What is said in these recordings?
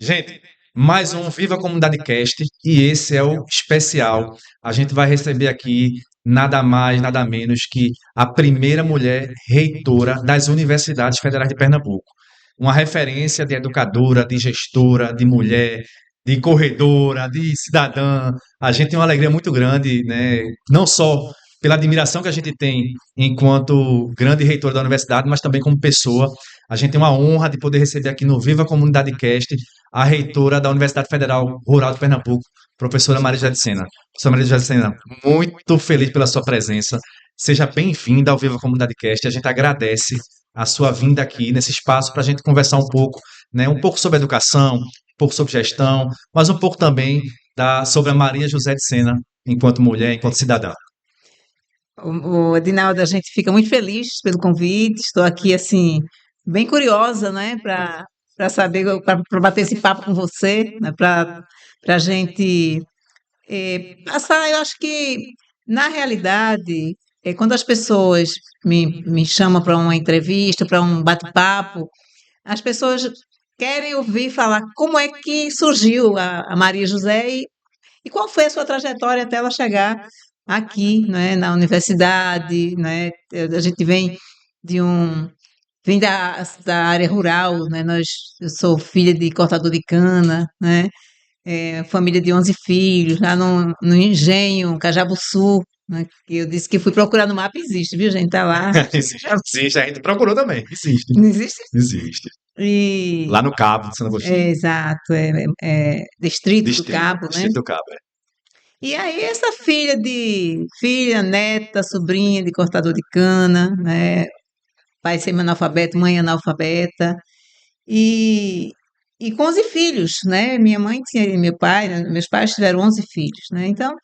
Gente, mais um Viva a Comunidade Cast e esse é o especial. A gente vai receber aqui nada mais, nada menos que a primeira mulher reitora das Universidades Federais de Pernambuco. Uma referência de educadora, de gestora, de mulher, de corredora, de cidadã. A gente tem uma alegria muito grande, né? Não só pela admiração que a gente tem enquanto grande reitora da universidade, mas também como pessoa. A gente tem uma honra de poder receber aqui no Viva a Comunidade Cast a reitora da Universidade Federal Rural de Pernambuco, professora Maria José de Sena. Professora Maria José de Sena, muito feliz pela sua presença. Seja bem-vinda ao Viva Comunidade Cast. A gente agradece a sua vinda aqui nesse espaço para a gente conversar um pouco, né? Um pouco sobre educação, um pouco sobre gestão, mas um pouco também sobre a Maria José de Sena, enquanto mulher, enquanto cidadã. Adinaldo, a gente fica muito feliz pelo convite. Estou aqui, assim, bem curiosa, né, para saber, para bater esse papo com você, né, para a gente passar. Eu acho que, na realidade, quando as pessoas me chamam para uma entrevista, para um bate-papo, as pessoas querem ouvir falar como é que surgiu a Maria José e qual foi a sua trajetória até ela chegar aqui, né, na universidade, né? A gente vem da área rural, né? Eu sou filha de cortador de cana, né? Família de 11 filhos, lá no Engenho, Cajabuçu, né? Que eu disse que fui procurar no mapa, existe, viu, gente? Tá lá. Existe, a gente procurou também. Existe. Não existe? Existe. E Lá no Cabo, de Santo Agostinho. exato, Distrito do Distrito, Cabo, né? Distrito do Cabo. E aí essa filha, neta, sobrinha de cortador de cana, né? Pai semi-analfabeto, mãe analfabeta, e, e com 11 filhos, né? Minha mãe tinha, e meu pai, né? Meus pais tiveram 11 filhos, né? Então,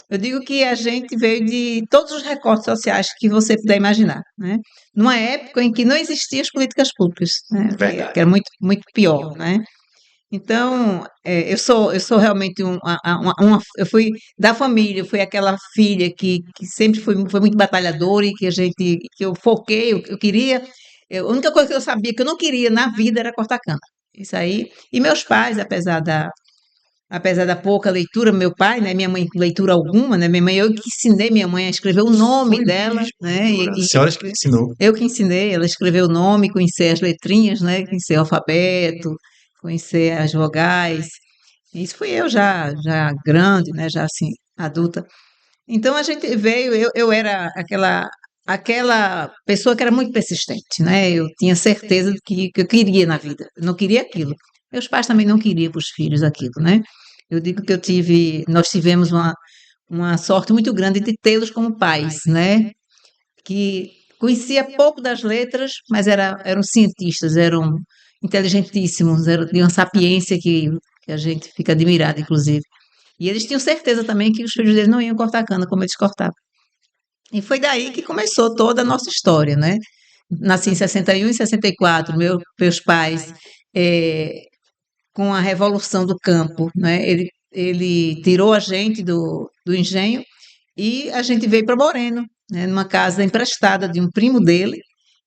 eu digo que a gente veio de todos os recortes sociais que você puder imaginar, né? Numa época em que não existiam as políticas públicas, né? Que Verdade. era muito, muito pior, né? Então, eu sou realmente eu fui da família, eu fui aquela filha que sempre foi muito batalhadora e que eu foquei, eu queria, a única coisa que eu sabia que eu não queria na vida era cortar cana. Isso aí. E meus pais, apesar da pouca leitura, meu pai, né, minha mãe com leitura alguma, né, minha mãe, eu que ensinei minha mãe a escrever o nome Foi dela, mesmo, né, doutora. Senhoras que ensinou. eu que ensinei ela a escrever o nome, conhecer as letrinhas, né, conhecer o alfabeto, conhecer as vogais. Isso fui eu já grande, né, já assim, adulta. Então a gente veio, eu era aquela pessoa que era muito persistente, né? Eu tinha certeza do que eu queria na vida. Eu não queria aquilo. Meus pais também não queriam para os filhos aquilo, né? Eu digo que nós tivemos uma sorte muito grande de tê-los como pais, né? Que conhecia pouco das letras, mas eram cientistas, eram inteligentíssimos, de uma sapiência que a gente fica admirado, inclusive. E eles tinham certeza também que os filhos deles não iam cortar cana como eles cortavam. E foi daí que começou toda a nossa história, né? Nasci em 61 e 64, meus pais, eh, com a revolução do campo, né? Ele tirou a gente do engenho e a gente veio para Moreno, né? Numa casa emprestada de um primo dele,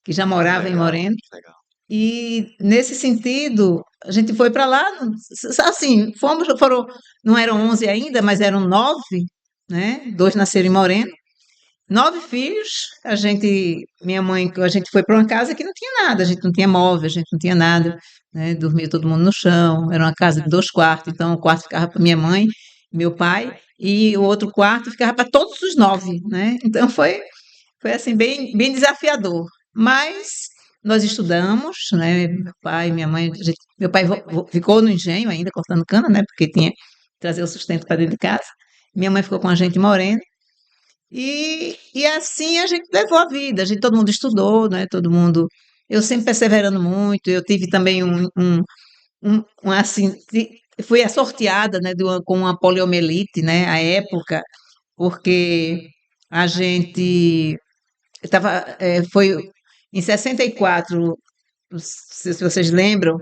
que já morava em Legal, Moreno. legal. E nesse sentido, a gente foi para lá, assim, não eram 11 ainda, mas eram 9, né? 2 nasceram em Moreno. 9 filhos, a gente foi para uma casa que não tinha nada, a gente não tinha móvel, a gente não tinha nada, né? Dormia todo mundo no chão, era uma casa de 2 quartos, então o quarto ficava para minha mãe, meu pai, e o outro quarto ficava para todos os 9, né? Então foi assim, bem, bem desafiador. Mas nós estudamos, né? Meu pai, minha mãe, meu pai ficou no engenho ainda, cortando cana, né? Porque tinha que trazer o sustento para dentro de casa. Minha mãe ficou com a gente em Moreno. E assim a gente levou a vida, todo mundo estudou, né? Todo mundo. Eu sempre perseverando muito, eu tive também assim, fui a sorteada, né, com uma poliomielite, né, à época, porque a gente foi em 64, se vocês lembram,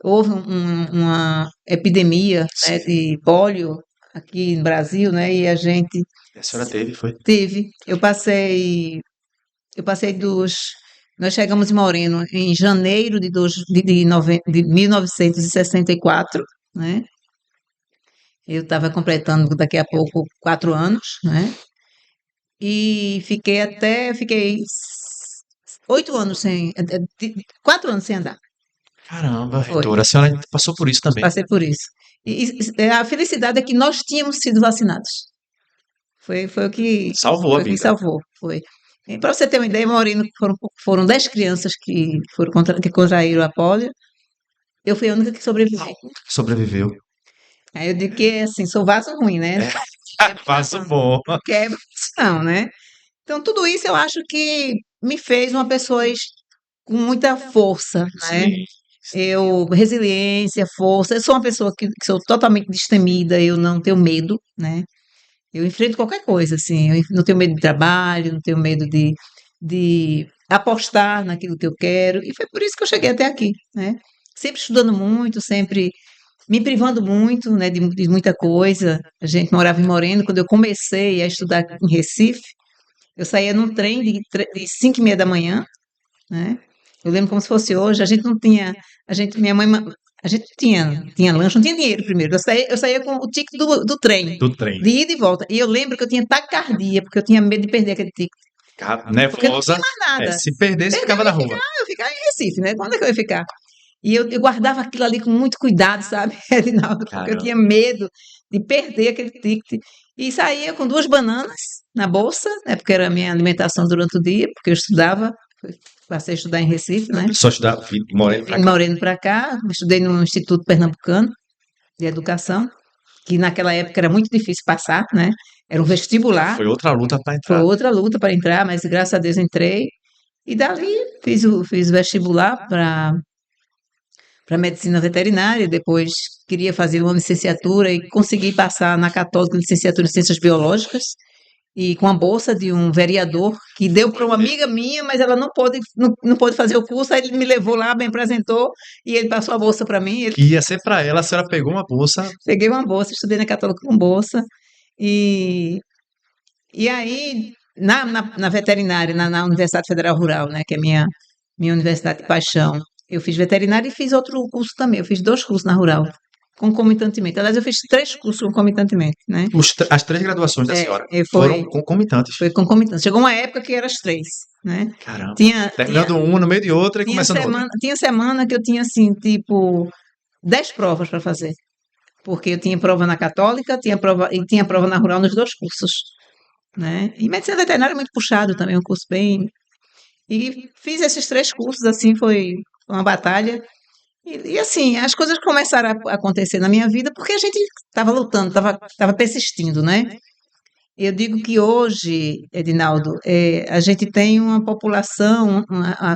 houve uma epidemia, né, Sim. de pólio aqui no Brasil, né, e a gente A senhora teve, foi? teve. Eu passei nós chegamos em Moreno em janeiro de 1964 né? Eu estava completando daqui a pouco 4 anos, né? E fiquei 8 anos 4 anos sem andar. Caramba, Foi, reitora, a senhora passou por isso também. passei por isso. E a felicidade é que nós tínhamos sido vacinados. Foi o que Salvou a foi o que me vida. salvou. Foi. Para você ter uma ideia, Moreno, foram 10 crianças que contraíram a polio. Eu fui a única que sobrevivi. Sobreviveu. Aí eu digo que, assim, sou vaso ruim, né? É, passo bom. Não quebra, não, né? Então, tudo isso eu acho que me fez uma pessoa com muita força, né? Sim. Resiliência, força. Eu sou uma pessoa que sou totalmente destemida, eu não tenho medo, né? Eu enfrento qualquer coisa, assim. Eu não tenho medo de trabalho, não tenho medo de apostar naquilo que eu quero. E foi por isso que eu cheguei até aqui, né? Sempre estudando muito, sempre me privando muito, né, de muita coisa. A gente morava em Moreno. Quando eu comecei a estudar em Recife, eu saía num trem de 5h30 da manhã, né? Eu lembro como se fosse hoje. A gente não tinha, minha mãe, a gente tinha lanche, não tinha dinheiro primeiro. Eu saía com o ticket do trem, Do trem. de ida e volta. E eu lembro que eu tinha taquicardia, porque eu tinha medo de perder aquele ticket, porque eu não Nervosa. tinha mais nada. Se perdesse, Perder, ficava na rua. eu ficava em Recife, né? Quando é que eu ia ficar? E eu guardava aquilo ali com muito cuidado, sabe, Edinaldo? Porque eu tinha Caramba. medo de perder aquele ticket. E saía com 2 bananas na bolsa, né? Porque era a minha alimentação durante o dia, porque eu estudava, passei a estudar em Recife, né? Só estudar, moreno pra Vim cá. moreno para cá, estudei no Instituto Pernambucano de Educação, que naquela época era muito difícil passar, né? Era um vestibular, Foi outra luta para foi entrar. outra luta para entrar, mas graças a Deus entrei. E dali fiz o vestibular para medicina veterinária, depois queria fazer uma licenciatura e consegui passar na Católica licenciatura em ciências biológicas e com a bolsa de um vereador que deu para uma amiga minha, mas ela não pôde fazer o curso, aí ele me levou lá, me apresentou e ele passou a bolsa para mim. Que ia ser para ela, a senhora pegou uma bolsa. Peguei uma bolsa, estudei na Católica com bolsa e e aí na veterinária, na Universidade Federal Rural, né, que é minha universidade de paixão, eu fiz veterinária e fiz outro curso também. Eu fiz 2 cursos na Rural, concomitantemente. Aliás, eu fiz 3 cursos concomitantemente, né? As 3 graduações da senhora foram Foi, concomitantes. foi concomitante. Chegou uma época que era as 3, né? Caramba. Tinha, tinha, Terminando uma no meio de outra e tinha começando outra. semana que eu tinha, assim, tipo, 10 provas para fazer. Porque eu tinha prova na Católica, tinha prova na Rural nos 2 cursos, né? E medicina veterinária é muito puxado também, um curso bem. E fiz esses 3 cursos, assim, foi uma batalha. E assim, as coisas começaram a acontecer na minha vida porque a gente estava lutando, estava persistindo, né? Eu digo que hoje, Edinaldo, a gente tem uma população,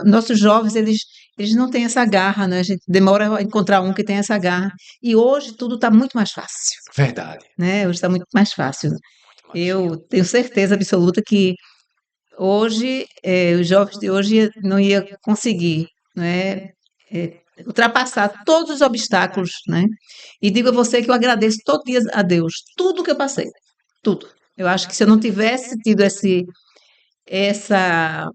nossos jovens, eles não têm essa garra, né? A gente demora a encontrar um que tem essa garra. E hoje tudo está muito mais fácil, Verdade. né? Hoje está muito mais fácil. Muito mais. Eu tenho certeza absoluta que hoje, os jovens de hoje não ia conseguir, né, ultrapassar todos os obstáculos, né? E digo a você que eu agradeço todo dia a Deus, tudo que eu passei, tudo. Eu acho que se eu não tivesse tido essa,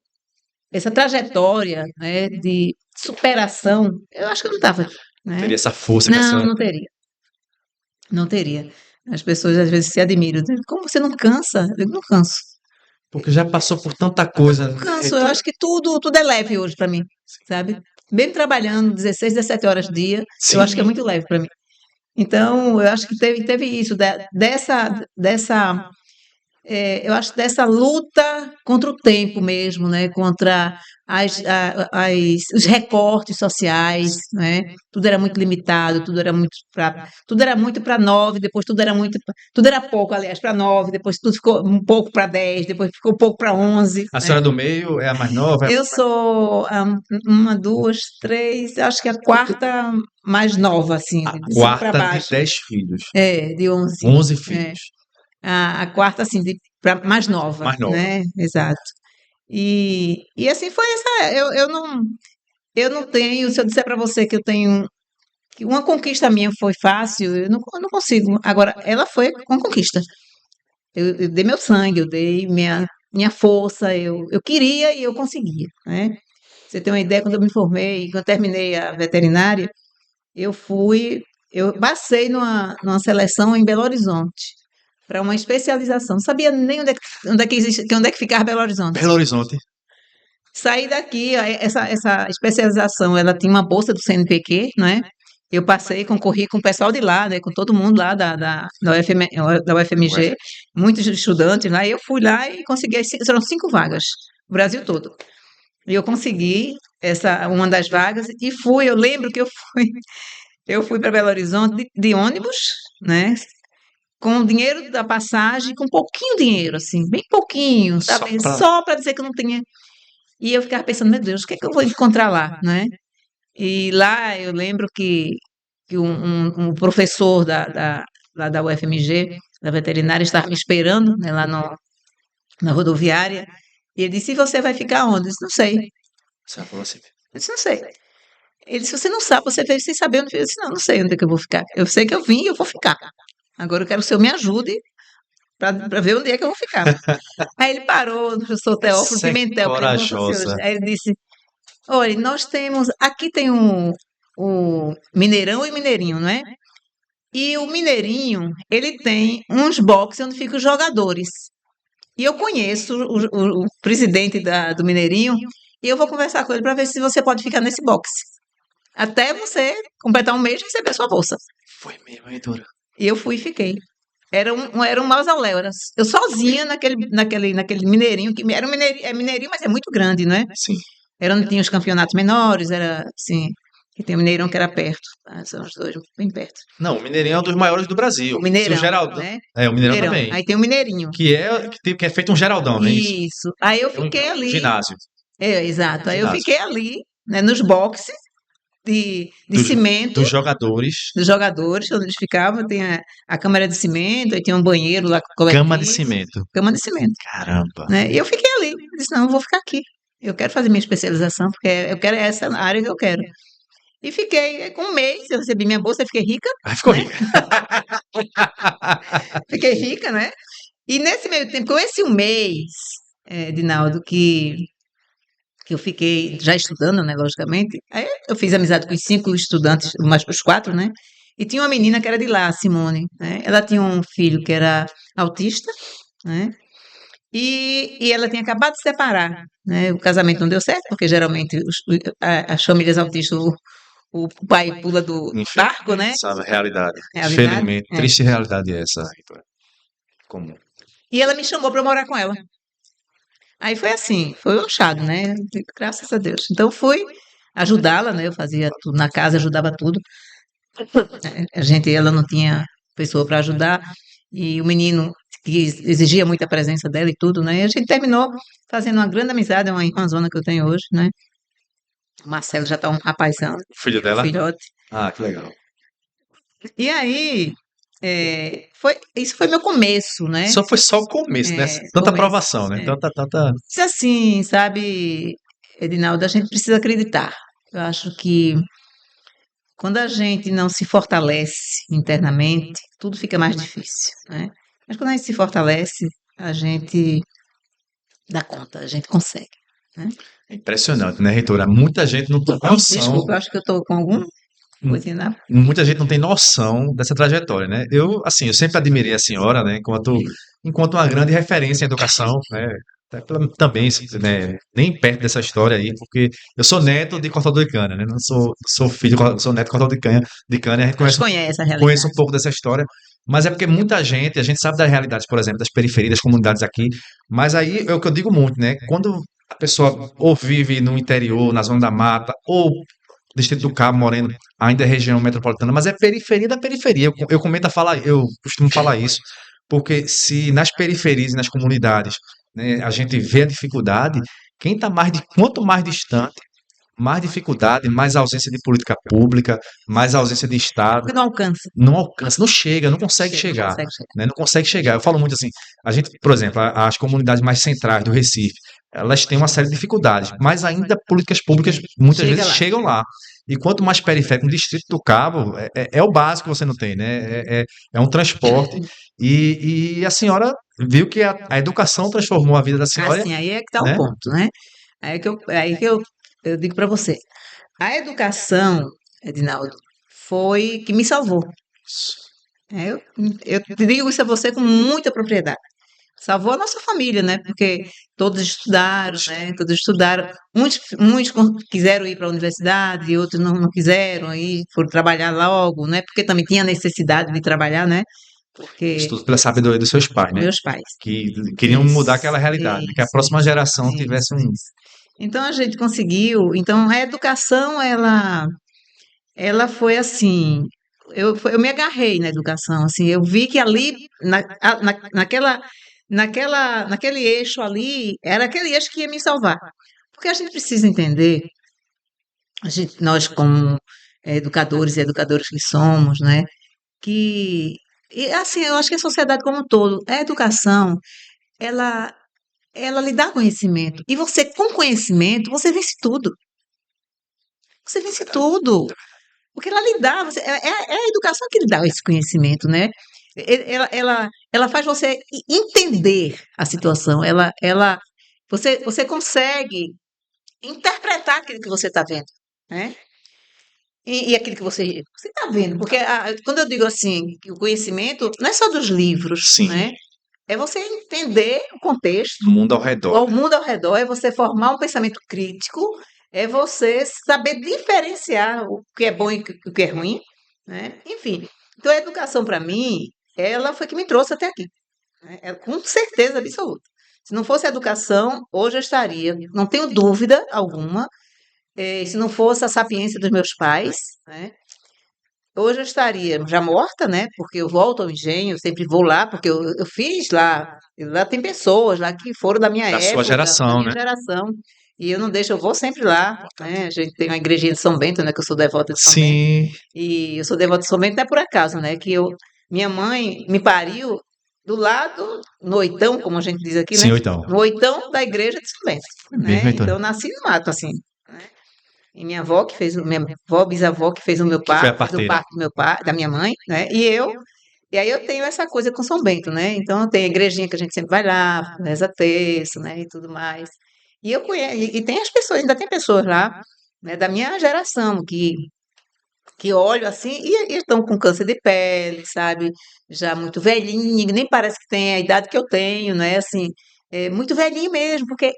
essa trajetória, né, de superação, eu acho que eu não estava aqui, Teria né? essa força que a Não, senhora. não teria, não teria. As pessoas às vezes se admiram, dizem, como você não cansa? Eu digo, não canso. Porque já passou por tanta coisa. Não canso, eu acho que tudo é leve hoje para mim, sabe? Mesmo trabalhando 16, 17 horas dia, eu acho que é Sim. muito leve para mim. Então, eu acho que teve isso, eu acho dessa luta contra o tempo mesmo, né? Contra os recortes sociais, né? Tudo era muito limitado, tudo era muito para 9, depois tudo era pouco, aliás, para 9, depois tudo ficou um pouco para 10, depois ficou pouco para 11, A né? senhora do meio é a mais nova? Eu sou uma, duas, três, acho que a quarta mais nova, assim, A de 5 para quarta de baixo. 10 filhos. De 11. 11 É. filhos. A quarta, assim, mais nova, Mais nova. né? Exato. E assim foi essa. Eu não tenho. Se eu disser para você que eu tenho. Que uma conquista minha foi fácil, eu não consigo. Agora, ela foi uma conquista. Eu dei meu sangue, eu dei minha força, eu queria e eu conseguia, né? Você tem uma ideia, quando eu me formei, quando eu terminei a veterinária, eu fui eu passei numa seleção em Belo Horizonte para uma especialização. Não sabia nem onde é que ficava Belo Horizonte. Belo Horizonte. Saí daqui, essa especialização, ela tinha uma bolsa do CNPq, não é? Eu passei, concorri com o pessoal de lá, né, com todo mundo lá da UFMG, muitos estudantes lá, e eu fui lá e consegui, foram 5 vagas, o Brasil todo. E eu consegui uma das vagas e fui, eu lembro que eu fui para Belo Horizonte de ônibus, né? Com o dinheiro da passagem, com pouquinho dinheiro, assim, bem pouquinho, sabe? Só para dizer que eu não tinha. E eu ficava pensando, meu Deus, o que é que eu vou encontrar lá, né? E lá eu lembro que um professor lá da UFMG, da veterinária, estava me esperando, né, lá na rodoviária, e ele disse, e você vai ficar onde? Eu disse, não sei. Você falou assim. Eu disse, não sei. Ele disse, você não sabe, você veio sem saber onde eu disse, não sei onde é que eu vou ficar. Eu sei que eu vim e eu vou ficar. Agora eu quero que o senhor me ajude para ver onde é que eu vou ficar. Aí ele parou, o professor Teófilo Você é Pimentel, corajosa. aí ele disse, olha, nós temos, aqui tem o Mineirão e Mineirinho, não é? E o Mineirinho, ele tem uns boxes onde ficam os jogadores. E eu conheço o presidente do Mineirinho e eu vou conversar com ele para ver se você pode ficar nesse box. Até você completar um mês e receber a sua bolsa. Foi mesmo, reitora. E eu fui e fiquei. Era um mausoléu, eu sozinha naquele Mineirinho, que era Mineirinho, mas é muito grande, não é? Sim. Era onde tinha os campeonatos menores, era assim, que tem o Mineirão que era perto, tá? São os dois bem perto. Não, o Mineirinho é um dos maiores do Brasil. O Mineirão, Se o Geraldão, né? o Mineirão também. Aí tem o Mineirinho. Que é feito um Geraldão, não é isso? Isso. Aí eu É um fiquei ali. ginásio. Exato. Aí eu Ginásio. fiquei ali, né, nos boxes de cimento Dos jogadores. dos jogadores, onde eles ficavam, tem a câmara de cimento, aí tinha um banheiro lá coletivo. Cama de cimento. Cama de cimento. Caramba. Né? E eu fiquei ali. Eu disse, não, eu vou ficar aqui. Eu quero fazer minha especialização, porque eu quero essa área que eu quero. E fiquei, com um mês, eu recebi minha bolsa, eu fiquei rica. Aí ficou né? rica. Fiquei rica, né? E nesse meio tempo, com esse um mês, Dinaldo, que eu fiquei já estudando, né, logicamente, aí eu fiz amizade com os 5 estudantes, mais os 4, né? E tinha uma menina que era de lá, a Simone, né? Ela tinha um filho que era autista, né? E ela tinha acabado de se separar, né? O casamento não deu certo, porque geralmente as famílias autistas, o pai pula do barco, né? Sabe, realidade. Realidade, Infelizmente, triste realidade essa, reitora. Comum. E ela me chamou para morar com ela. Aí foi assim, foi um achado, né? Graças a Deus. Então fui ajudá-la, né? Eu fazia tudo na casa, ajudava tudo. Ela não tinha pessoa para ajudar e o menino que exigia muita presença dela e tudo, né? E a gente terminou fazendo uma grande amizade, é uma irmãzona que eu tenho hoje, né? O Marcelo já está um rapazão, Filho dela? filhote. Ah, que legal. E aí, isso foi meu começo, né? Foi só o começo, né? Tanta aprovação, né? Tanta. Isso assim, sabe, Edinaldo, a gente precisa acreditar. Eu acho que quando a gente não se fortalece internamente, tudo fica mais difícil, né? Mas quando a gente se fortalece, a gente dá conta, a gente consegue, né? É impressionante, né, reitora? Muita gente não tem noção. Desculpa, eu acho que eu estou com algum coisinha na... Muita gente não tem noção dessa trajetória, né? Eu sempre admirei a senhora, né, enquanto uma grande referência em educação, né? Também, né, nem perto dessa história aí, porque eu sou neto de cortador de cana, né? Não sou filho, sou neto de cortador de cana, e a gente conhece a realidade. conhece um pouco dessa história, mas é porque muita gente, a gente sabe das realidades, por exemplo, das periferias, das comunidades aqui, mas aí é o que eu digo muito, né? Quando a pessoa ou vive no interior, na zona da mata, ou Distrito do Cabo, Moreno, ainda é região metropolitana, mas é periferia da periferia. Eu costumo falar isso, porque se nas periferias e nas comunidades, né, a gente vê a dificuldade, quanto mais distante, mais dificuldade, mais ausência de política pública, mais ausência de Estado. Porque não alcança. Não alcança, não chega, não consegue chegar. Né? Não consegue chegar. Eu falo muito assim, a gente, por exemplo, as comunidades mais centrais do Recife, elas têm uma série de dificuldades, mas ainda políticas públicas muitas vezes chegam lá. E quanto mais periférico, no Distrito do Cabo, é o básico que você não tem, né? É um transporte. E a senhora viu que a educação transformou a vida da senhora. Assim, aí é que está o ponto, né? Aí que eu digo para você. A educação, Edinaldo, foi que me salvou. Eu te digo isso a você com muita propriedade. Salvou a nossa família, né? Porque todos estudaram, né? Todos estudaram. Muitos quiseram ir para a universidade e outros não quiseram, aí foram trabalhar logo, né? Porque também tinha necessidade de trabalhar, né? Isso Porque tudo pela sabedoria dos seus pais, né? meus pais. Que queriam Isso, mudar aquela realidade, né? Que a isso, próxima isso, geração tivesse isso, um. isso. Então a gente conseguiu. Então a educação, ela foi assim. Eu me agarrei na educação, assim. Eu vi que ali, naquele eixo ali, era aquele eixo que ia me salvar. Porque a gente precisa entender, nós como educadores e educadoras que somos, né? Que, e, assim, eu acho que a sociedade como um todo, a educação, ela, ela lhe dá conhecimento. E você, com conhecimento, você vence tudo. Você vence tudo. Porque ela lhe dá, é a educação que lhe dá esse conhecimento, né? Ela faz você entender a situação. Você consegue interpretar aquilo que você está vendo, né? E aquilo que você está vendo. Porque quando eu digo assim, que o conhecimento não é só dos livros, Sim, né? É você entender o contexto, o mundo ao redor. o mundo ao redor, é você formar um pensamento crítico, é você saber diferenciar o que é bom e o que é ruim, né? Enfim, então a educação para mim, ela foi que me trouxe até aqui, né? Com certeza absoluta. Se não fosse a educação, hoje eu estaria, não tenho dúvida alguma, se não fosse a sapiência dos meus pais, né? Hoje eu estaria já morta, né? Porque eu volto ao engenho, eu sempre vou lá, porque eu fiz lá. Lá tem pessoas lá que foram da minha Da sua época, da geração, minha né? geração. E eu não deixo, eu vou sempre lá, né? A gente tem uma igrejinha de São Bento, né? Que eu sou devota de São Bento. Sim, E eu sou devota de São Bento não é por acaso, né? Minha mãe me pariu do lado, no oitão, como a gente diz aqui, sim, né? então. No oitão da igreja de São Bento, Foi mesmo, né? Heitor. Então eu nasci no mato, assim, né? E minha avó que fez, minha avó, bisavó que fez o meu Que foi a parto, fez o parteira. parto do meu pai, da minha mãe, né? E aí eu tenho essa coisa com São Bento, né? Então eu tenho a igrejinha que a gente sempre vai lá, reza terço, né? E tudo mais. E eu conheço, e tem as pessoas, ainda tem pessoas lá, né? Da minha geração que olham assim e estão com câncer de pele, sabe? Já muito velhinho, nem parece que tem a idade que eu tenho, né? Assim, muito velhinho mesmo, porque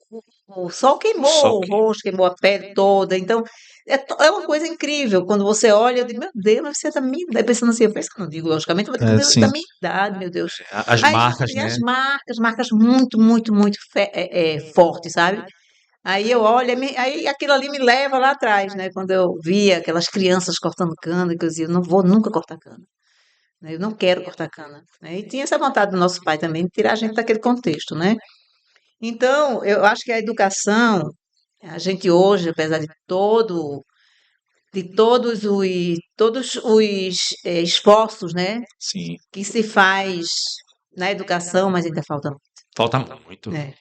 o sol O sol queimou o que. rosto, queimou a pele toda. Então, é uma coisa incrível. Quando você olha, eu digo, meu Deus, mas você é da minha idade. Pensando assim, eu penso que eu não digo, logicamente, mas eu digo, Sim, da minha idade, meu Deus. as Aí, marcas, e as né? marcas muito, muito, muito fortes, sabe? Aí eu olho, aí aquilo ali me leva lá atrás, né? Quando eu via aquelas crianças cortando cana, que eu dizia, eu não vou nunca cortar cana, né? Eu não quero cortar cana, né? E tinha essa vontade do nosso pai também de tirar a gente daquele contexto, né? Então, eu acho que a educação, a gente hoje, apesar de todos os esforços, né, Sim. que se faz na educação, mas ainda falta muito, Falta muito. né?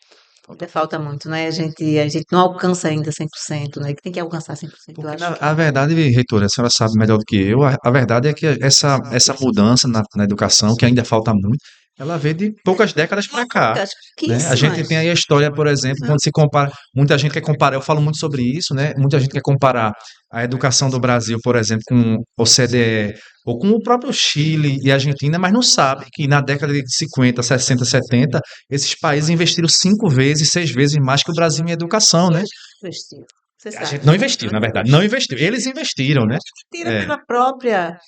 Falta Ainda falta muito, né? A gente não alcança ainda 100%, né? Que tem que alcançar 100%, eu porque acho a que verdade, reitora, a senhora sabe melhor do que eu, a verdade é que essa mudança na educação, que ainda falta muito, ela veio de poucas décadas para cá, poucas, né? A gente pouquíssimas. tem aí a história, por exemplo, quando se compara, muita gente quer comparar, eu falo muito sobre isso, né? Muita gente quer comparar a educação do Brasil, por exemplo, com o CDE ou com o próprio Chile e Argentina, mas não sabe que na década de 50, 60, 70, esses países investiram 5 vezes, 6 vezes mais que o Brasil em educação, né? Investiu. Você A sabe. gente não investiu, na verdade, não investiu. Eles investiram, né? Tira É, pela própria.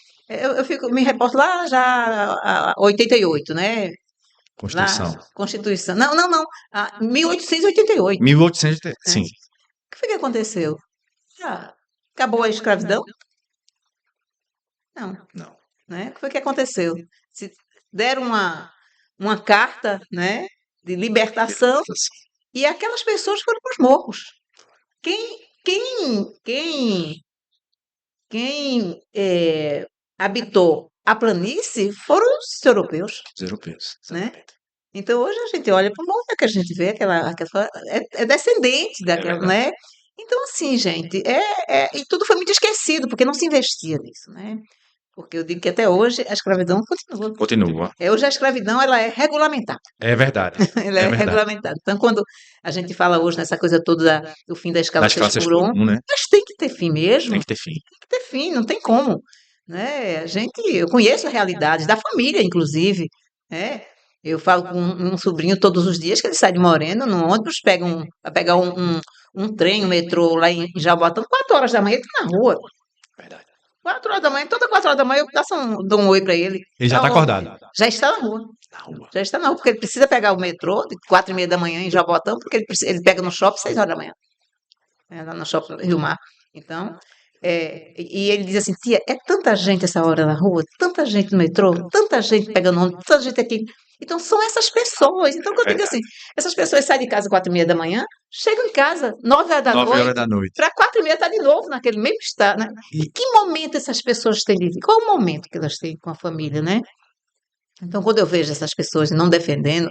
Me reporto lá já a 88, né? Lá, Constituição. Constituição. Não, não, não. 1888. 1800, Né? sim, O que foi que aconteceu? Ah, acabou a escravidão? Não, não. né? O que foi que aconteceu? Se deram uma carta, né, de libertação e aquelas pessoas foram para os morros. Quem, quem habitou a planície foram os europeus, Os europeus, né? exatamente. Então hoje a gente olha para o mundo que a gente vê aquela é descendente É daquela, verdade. né? Então assim, gente, e tudo foi muito esquecido porque não se investia nisso, né? Porque eu digo que até hoje a escravidão continua. Continua. Hoje a escravidão ela é regulamentada. É verdade. Ela É é verdade. regulamentada. Então, quando a gente fala hoje nessa coisa toda do fim da escala Das 6 classes por por 1, um, né? mas tem que ter fim mesmo. Tem que ter fim. Tem que ter enfim, não tem como, né? Eu conheço a realidade da família, inclusive, né? Eu falo com um sobrinho todos os dias que ele sai de Moreno no ônibus, vai pegar um trem, um metrô lá em Jaboatão, 4 horas da manhã, ele tá na rua. Verdade. 4 horas da manhã, toda 4 horas da manhã eu dou um oi para ele. Ele já Dá está um- acordado. Já está na rua. Na rua. Já está na rua, porque ele precisa pegar o metrô de 4h30 da manhã em Jaboatão, porque ele pega no shopping 6 horas da manhã, lá no shopping Rio Mar. Então, e ele diz assim, tia, é tanta gente essa hora na rua, tanta gente no metrô, tanta gente pegando ônibus, tanta gente aqui. Então, são essas pessoas. Então, quando eu digo assim, essas pessoas saem de casa 4h30 da manhã, chegam em casa 9 horas da 9 horas noite, da noite. para 4h30 estar de novo naquele mesmo estado, né? E que momento essas pessoas têm de vida? Qual o momento que elas têm com a família, né? Então, quando eu vejo essas pessoas não defendendo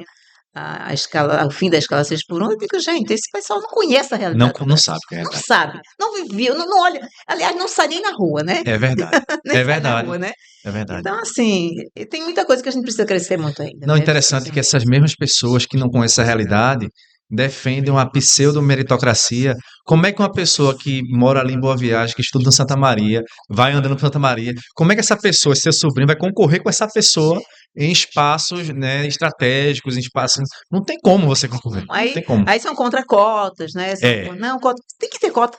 a escala, o fim da escala 6 por 1, eu digo, gente, esse pessoal não conhece a Não, realidade do não Brasil. sabe o que é Não verdade. sabe, não viveu, não olha. Aliás, não sai nem na rua, né? É verdade. Nem É sai na verdade. rua, né? É verdade. Então, assim, tem muita coisa que a gente precisa crescer muito ainda, Não, né? Precisa interessante crescer que muito. essas mesmas pessoas que não conhecem a realidade defendem uma pseudo-meritocracia. Como é que uma pessoa que mora ali em Boa Viagem, que estuda em Santa Maria, vai andando por Santa Maria, como é que essa pessoa, seu sobrinho, vai concorrer com essa pessoa em espaços, né, estratégicos, em espaços... Não tem como você concorrer. Não Aí, tem como. aí são contra cotas, né? É, Não, cota, tem que ter cota,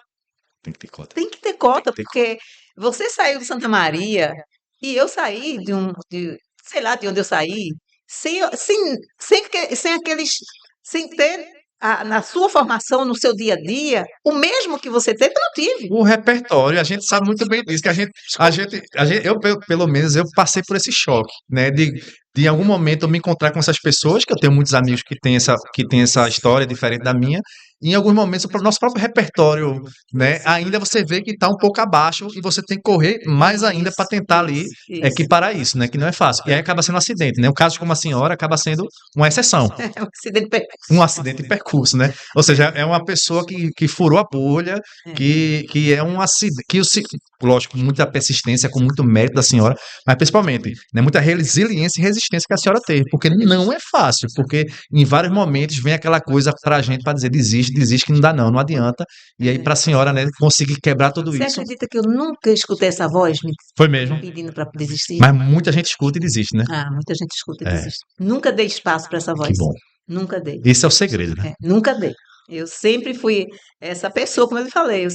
tem que ter cota. tem que ter Tem cota, que ter cota. porque você saiu de Santa Maria e eu saí sei lá, de onde eu saí, sem aqueles, sem ter na sua formação, no seu dia a dia, o mesmo que você teve, eu não tive. O repertório, a gente sabe muito bem disso, que pelo menos, eu passei por esse choque, né, de em algum momento eu me encontrar com essas pessoas, que eu tenho muitos amigos que têm essa história diferente da minha, e em alguns momentos o nosso próprio repertório, né, ainda você vê que está um pouco abaixo e você tem que correr mais ainda para tentar ali Isso. equiparar isso, né, que não é fácil. E aí acaba sendo um acidente, né, o caso como a senhora acaba sendo uma exceção. É um acidente de percurso. Um acidente em percurso, né? Ou seja, é uma pessoa que furou a bolha, É. que é um acidente, lógico, com muita persistência, com muito mérito da senhora, mas principalmente, né, muita resiliência e resistência que a senhora teve, porque não é fácil, porque em vários momentos vem aquela coisa pra gente para dizer desiste que não dá não adianta, e aí pra senhora, né, conseguir quebrar tudo Você isso, acredita que eu nunca escutei essa voz me foi mesmo. pedindo para desistir? Mas muita gente escuta e desiste, né? Ah, muita gente escuta e É, desiste. Nunca dei espaço para essa que voz. bom. Nunca dei. Esse é o segredo, né? Nunca dei. Eu sempre fui essa pessoa, como eu lhe falei,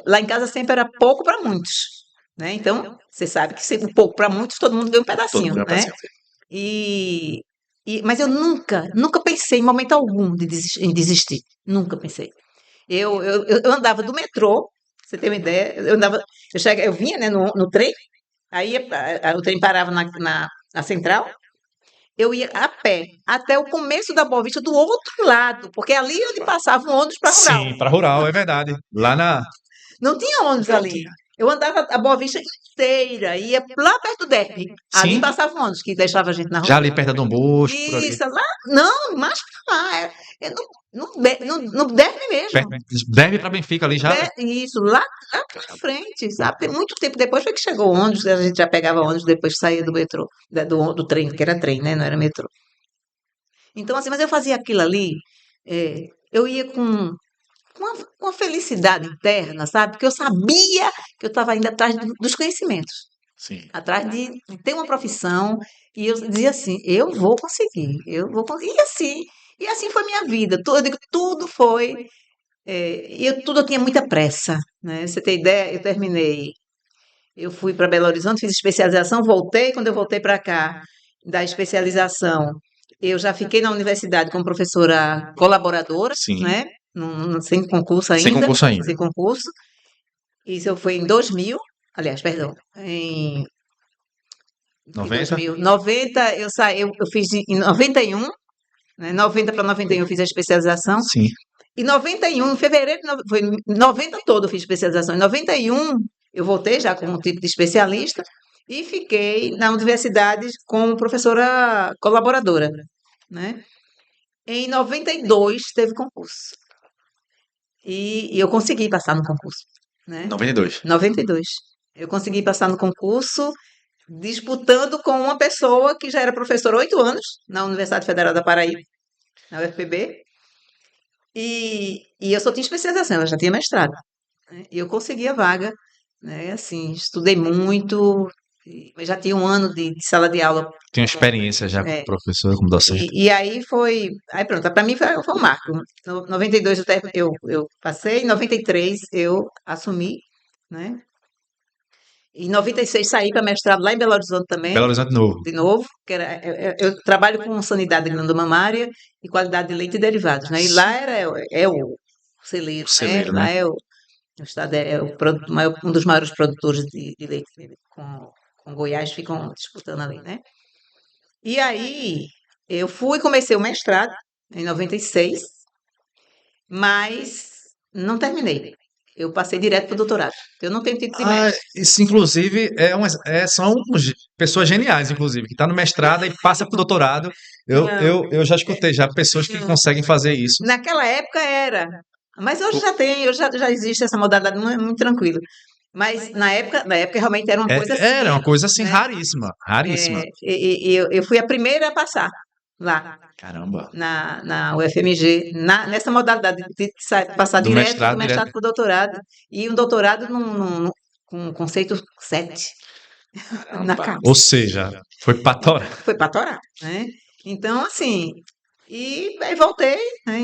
lá em casa sempre era pouco para muitos, né? Então, você sabe que sempre pouco para muitos, todo mundo ganha um Todo pedacinho, mundo é né? paciente. E, mas eu nunca pensei em momento algum em desistir. Nunca pensei. Eu andava do metrô, pra você ter uma ideia, eu vinha, né, no trem, aí o trem parava na central, eu ia a pé até o começo da Boa Vista do outro lado, porque ali é onde passava o ônibus para rural. Sim, para rural, é verdade. Lá na. Não tinha ônibus ali. Eu andava a Boa Vista inteira, ia lá perto do DERB. Ali Sim, passava o ônibus que deixava a gente na já rua. ali perto da Dom Bosco, por ali. Isso, lá, não, mais pra lá. No DERB mesmo. Deve para Benfica ali já. Isso, lá pra frente, sabe? Muito tempo depois foi que chegou o ônibus, a gente já pegava ônibus, depois saía do metrô, do trem, que era trem, né? Não era metrô. Então, assim, mas eu fazia aquilo ali, eu ia com uma felicidade interna, sabe? Porque eu sabia que eu estava indo atrás dos conhecimentos, Sim. atrás de ter uma profissão, e eu dizia assim, eu vou conseguir, eu vou conseguir. E assim foi minha vida. Eu digo, tudo foi. Eu tinha muita pressa, né? Você tem ideia? Eu fui para Belo Horizonte, fiz especialização, voltei. Quando eu voltei para cá, da especialização, eu já fiquei na universidade como professora colaboradora, Sim. né? Sem concurso Sem ainda, concurso ainda. sem concurso. Isso foi em 2000, aliás, perdão, em 90? 2000. 90 eu saí, eu fiz em 91, né? 90 para 91 eu fiz a especialização. Sim. Em 91, em fevereiro, foi 90 todo eu fiz especialização. Em 91, eu voltei já como tipo de especialista e fiquei na universidade como professora colaboradora, né? Em 92 teve concurso. E eu consegui passar no concurso, né? 92. 92. Eu consegui passar no concurso disputando com uma pessoa que já era professora há 8 anos na Universidade Federal da Paraíba, na UFPB. E eu só tinha especialização, ela já tinha mestrado, né? E eu consegui a vaga né? Assim, estudei muito, mas já tinha um ano de sala de aula. Tinha experiência já como É, professora, como docente. e aí aí pronto, para mim foi um marco. No 92 eu passei, em 93 eu assumi, né? Em 96 saí para mestrado lá em Belo Horizonte Belo também, Horizonte Novo, de novo, que era, eu trabalho com sanidade glandomamária e qualidade de leite e derivados, né? E lá é o o celeiro, né? celeiro, né? Lá o estado é o um dos maiores produtores de leite com Goiás, ficam disputando ali, né? E aí eu fui, comecei o mestrado em 96, mas não terminei. Eu passei direto para o doutorado. Eu não tenho título de Ah, mestre. isso inclusive são pessoas geniais, inclusive, que está no mestrado e passa para o doutorado. Não, Eu já escutei já pessoas que não. conseguem fazer isso. Naquela época era. Mas hoje já tem, já existe essa modalidade muito, muito tranquilo. Mas na época realmente era uma coisa Era assim, uma coisa assim né? raríssima, raríssima. E eu fui a primeira a passar lá Caramba. na UFMG, nessa modalidade de passar Do direto do mestrado mestrado direto. para o doutorado, e um doutorado com um conceito 7 na Caramba. Ou cabeça. seja, foi patora. Foi para torar, né? Então, assim, e aí voltei, né,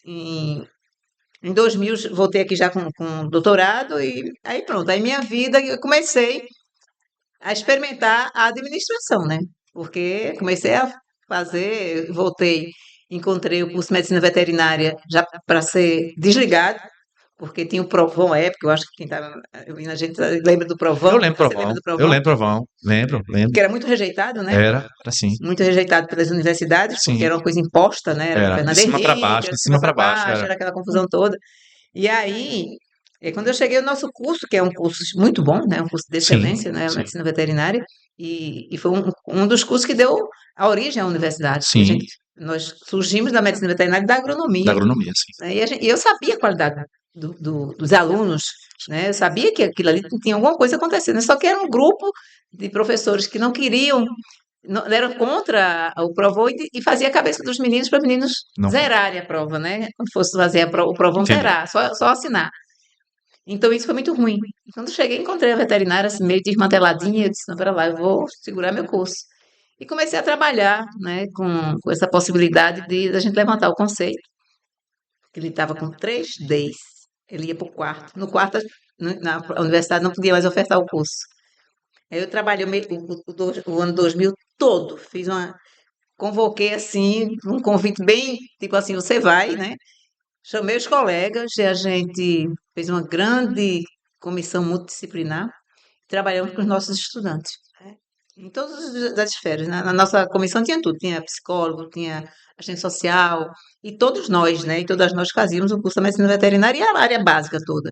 em, em 2000, voltei aqui já com doutorado, e aí pronto, aí minha vida, eu comecei a experimentar a administração, né? Porque comecei a fazer, voltei, encontrei o curso de medicina veterinária já para ser desligado, porque tinha o Provão à época, eu acho que quem estava ouvindo a gente lembra do Eu Provão, lembro, você lembra Provão. do Eu Provão? lembro, Provão. Lembro, lembro. Que era muito rejeitado, né? Era assim. Muito rejeitado pelas universidades, porque Sim, era uma coisa imposta, né? Era era. De Fernando cima para Henrique, baixo, era de de cima cima para para baixo, baixo, era. era aquela confusão toda. E aí, quando eu cheguei no nosso curso, que é um curso muito bom, né? Um curso de Sim, excelência, né? sim, Medicina veterinária, e foi um dos cursos que deu a origem à universidade, porque sim. nós surgimos da medicina veterinária e da Da agronomia, agronomia, sim. né? E eu sabia a qualidade dos alunos, né? Eu sabia que aquilo ali tinha alguma coisa acontecendo, só que era um grupo de professores que não queriam, eram contra o provão e fazia a cabeça dos meninos para os meninos Não, zerarem a prova, né? Quando fosse fazer o provão entendi. zerar, só assinar. Então isso foi muito ruim. E quando eu cheguei, encontrei a veterinária assim, meio desmanteladinha, eu disse, não, pera lá, eu vou segurar meu curso. E comecei a trabalhar, né, com essa possibilidade de a gente levantar o conceito. Ele estava com 3 Ds, ele ia para o quarto. No quarto, na universidade não podia mais ofertar o curso. Aí eu trabalhei o ano 2000 todo, convoquei assim, um convite bem, tipo assim, você vai, né? Chamei os colegas e a gente fez uma grande comissão multidisciplinar, trabalhamos com os nossos estudantes, né? Em todas as esferas. Na nossa comissão tinha tudo, tinha psicólogo, tinha assistente social, e todos nós, né? E todas nós fazíamos o curso da medicina veterinária e a área básica toda.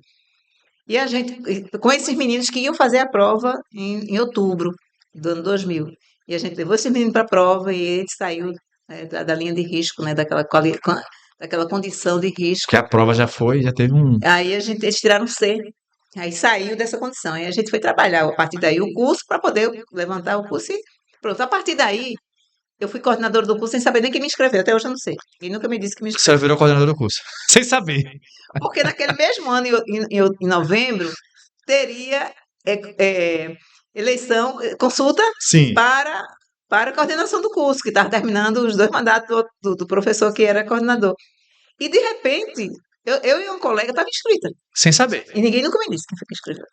E a gente, com esses meninos que iam fazer a prova em outubro do ano 2000. E a gente levou esse menino para a prova e ele saiu, né, da linha de risco, né, daquela condição de Que risco. a prova já foi, já teve um. Aí eles tiraram C. Aí saiu dessa condição. Aí a gente foi trabalhar a partir daí o curso para poder levantar o curso e pronto. A partir daí, eu fui coordenadora do curso sem saber nem quem me inscreveu. Até hoje eu não sei. Ele nunca me disse que me Você inscreveu. virou coordenador do curso. Sem saber. Porque naquele mesmo ano, em novembro, teria eleição, consulta Sim. para, para a coordenação do curso, que estava terminando os 2 mandatos do professor que era coordenador. E, de repente, eu e um colega estavam inscrita. Sem saber. E ninguém nunca me disse quem foi que escreveu.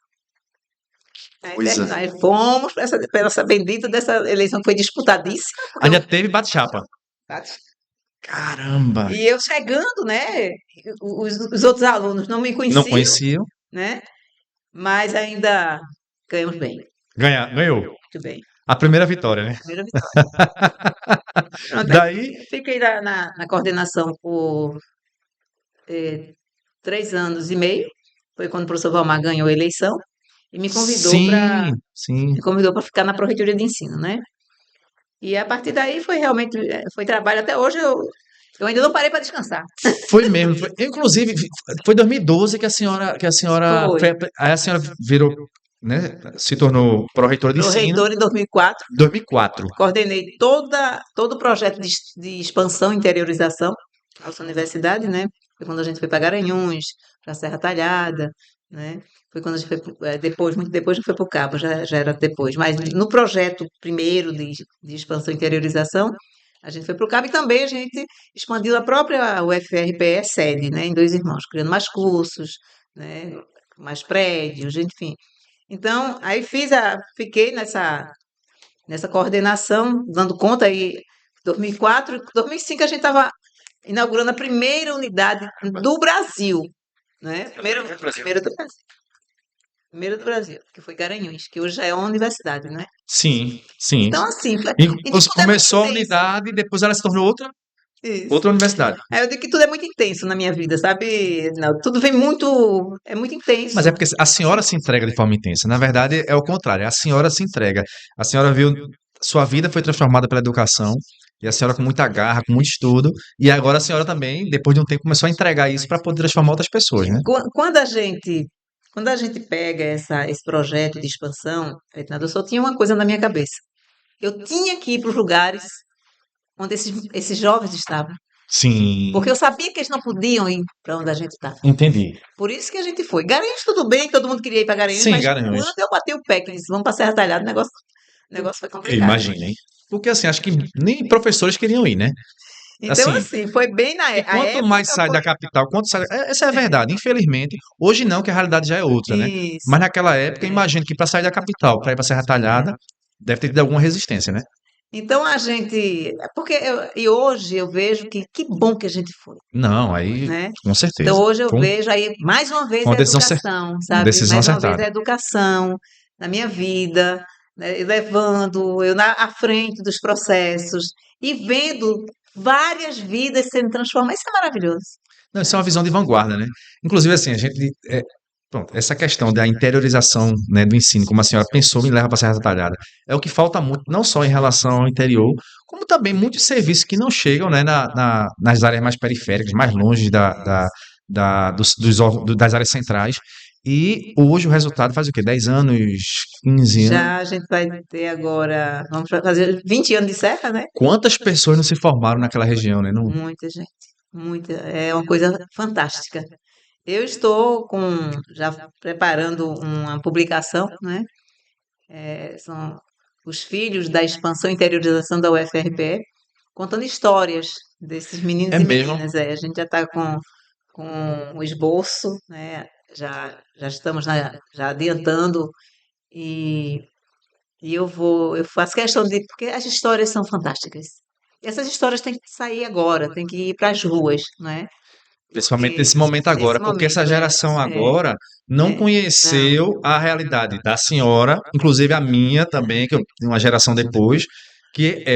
Aí, Coisa. aí fomos para essa bendita dessa eleição que foi disputadíssima, porque Ainda teve bate-chapa. sabe? Caramba. E eu chegando, né? Os outros alunos não me Não conheciam, conheciam. né? Mas ainda ganhamos bem, Ganhou. muito bem. A primeira vitória, né? Primeira vitória. Pronto, aí Daí, fiquei na coordenação por 3 anos e meio. Foi quando o professor Valmar ganhou a eleição e sim, sim. me convidou para ficar na Pró-Reitoria de Ensino, né? E a partir daí foi realmente, foi trabalho até hoje. Eu ainda não parei para descansar. Foi mesmo. Inclusive, foi 2012 que a senhora, Foi. aí a senhora virou, né? Se tornou pró-reitora de ensino. Pró-reitor em 2004, 2004. coordenei todo o projeto de expansão e interiorização da nossa universidade, né? Foi quando a gente foi para Garanhuns, para Serra Talhada, né? Foi quando a gente foi, depois, muito depois, a gente foi para o Cabo, já era depois. Mas no projeto primeiro de expansão e interiorização, a gente foi para o Cabo e também a gente expandiu a própria UFRPE sede, né, em Dois Irmãos, criando mais cursos, né, mais prédios, enfim. Então, aí fiquei nessa coordenação, dando conta aí, 2004, 2005 a gente estava inaugurando a primeira unidade do Brasil, né? Primeiro do Brasil. Primeiro do Brasil, que foi Garanhuns, que hoje já é uma universidade, né? Sim, sim. Então, assim, E e tudo é muito começou a intenso. unidade e depois ela se tornou Isso. outra universidade. Aí eu digo que tudo é muito intenso na minha vida, sabe? Não, tudo vem muito, é muito Mas é intenso. porque a senhora se entrega de forma intensa. Na verdade, é o contrário. A senhora se entrega. A senhora viu, sua vida foi transformada pela educação, e a senhora com muita garra, com muito estudo, e agora a senhora também, depois de um tempo, começou a entregar isso para poder transformar outras pessoas, né? Quando a gente pega esse projeto de expansão, Ferdinando, eu só tinha uma coisa na minha cabeça. Eu tinha que ir para os lugares onde esses jovens estavam. Sim, Porque eu sabia que eles não podiam ir para onde a gente estava. entendi. Por isso que a gente foi. Garanhuns, tudo bem, todo mundo queria ir para Garanhuns, Sim, mas Garanhuns. quando eu bati o pé, que disse, vamos para Serra Talhada, o negócio foi complicado. Imaginem. Porque assim, acho que nem professores queriam ir, né? Então, Assim, assim, foi bem e a quanto mais época sai foi da capital, quanto sai. Essa é a verdade, infelizmente. Hoje não, que a realidade já é outra, né? Mas isso. naquela época, É, imagino que para sair da capital, para ir para Serra é. Talhada, deve ter tido alguma resistência, né? Então a gente, e hoje eu vejo que bom que a gente foi, Não, aí, né? com Então certeza. hoje eu vejo aí mais uma vez Foi a uma decisão, educação, uma sabe? decisão Mais uma vez acertada. a educação na minha vida, né? E levando eu à frente dos processos e vendo várias vidas sendo transformadas. Isso é maravilhoso, Não, isso é né? uma visão de vanguarda, né? Inclusive, assim, a gente. Pronto, essa questão da interiorização, né, do ensino, como a senhora pensou, me leva para Serra Talhada. É o que falta muito, não só em relação ao interior, como também muitos serviços que não chegam, né, nas áreas mais periféricas, mais longe das áreas centrais. E hoje o resultado faz o quê? 10 anos, 15 anos? Já a gente vai ter agora, vamos fazer 20 anos de serra, né? Quantas pessoas não se formaram naquela região, né? Não, Muita gente, muita, é uma coisa fantástica. Eu estou já preparando uma publicação, né? São os filhos da expansão e interiorização da UFRPE, contando histórias desses é meninos e mesmo. meninas. A gente já está com o esboço, né? Já estamos já adiantando e, e eu faço questão porque as histórias são fantásticas. Essas histórias têm que sair agora, têm que ir para as ruas, não é? Principalmente Porque nesse momento agora, nesse porque essa momento geração agora não não, conheceu a realidade da senhora, inclusive a minha também, que eu tenho uma geração depois,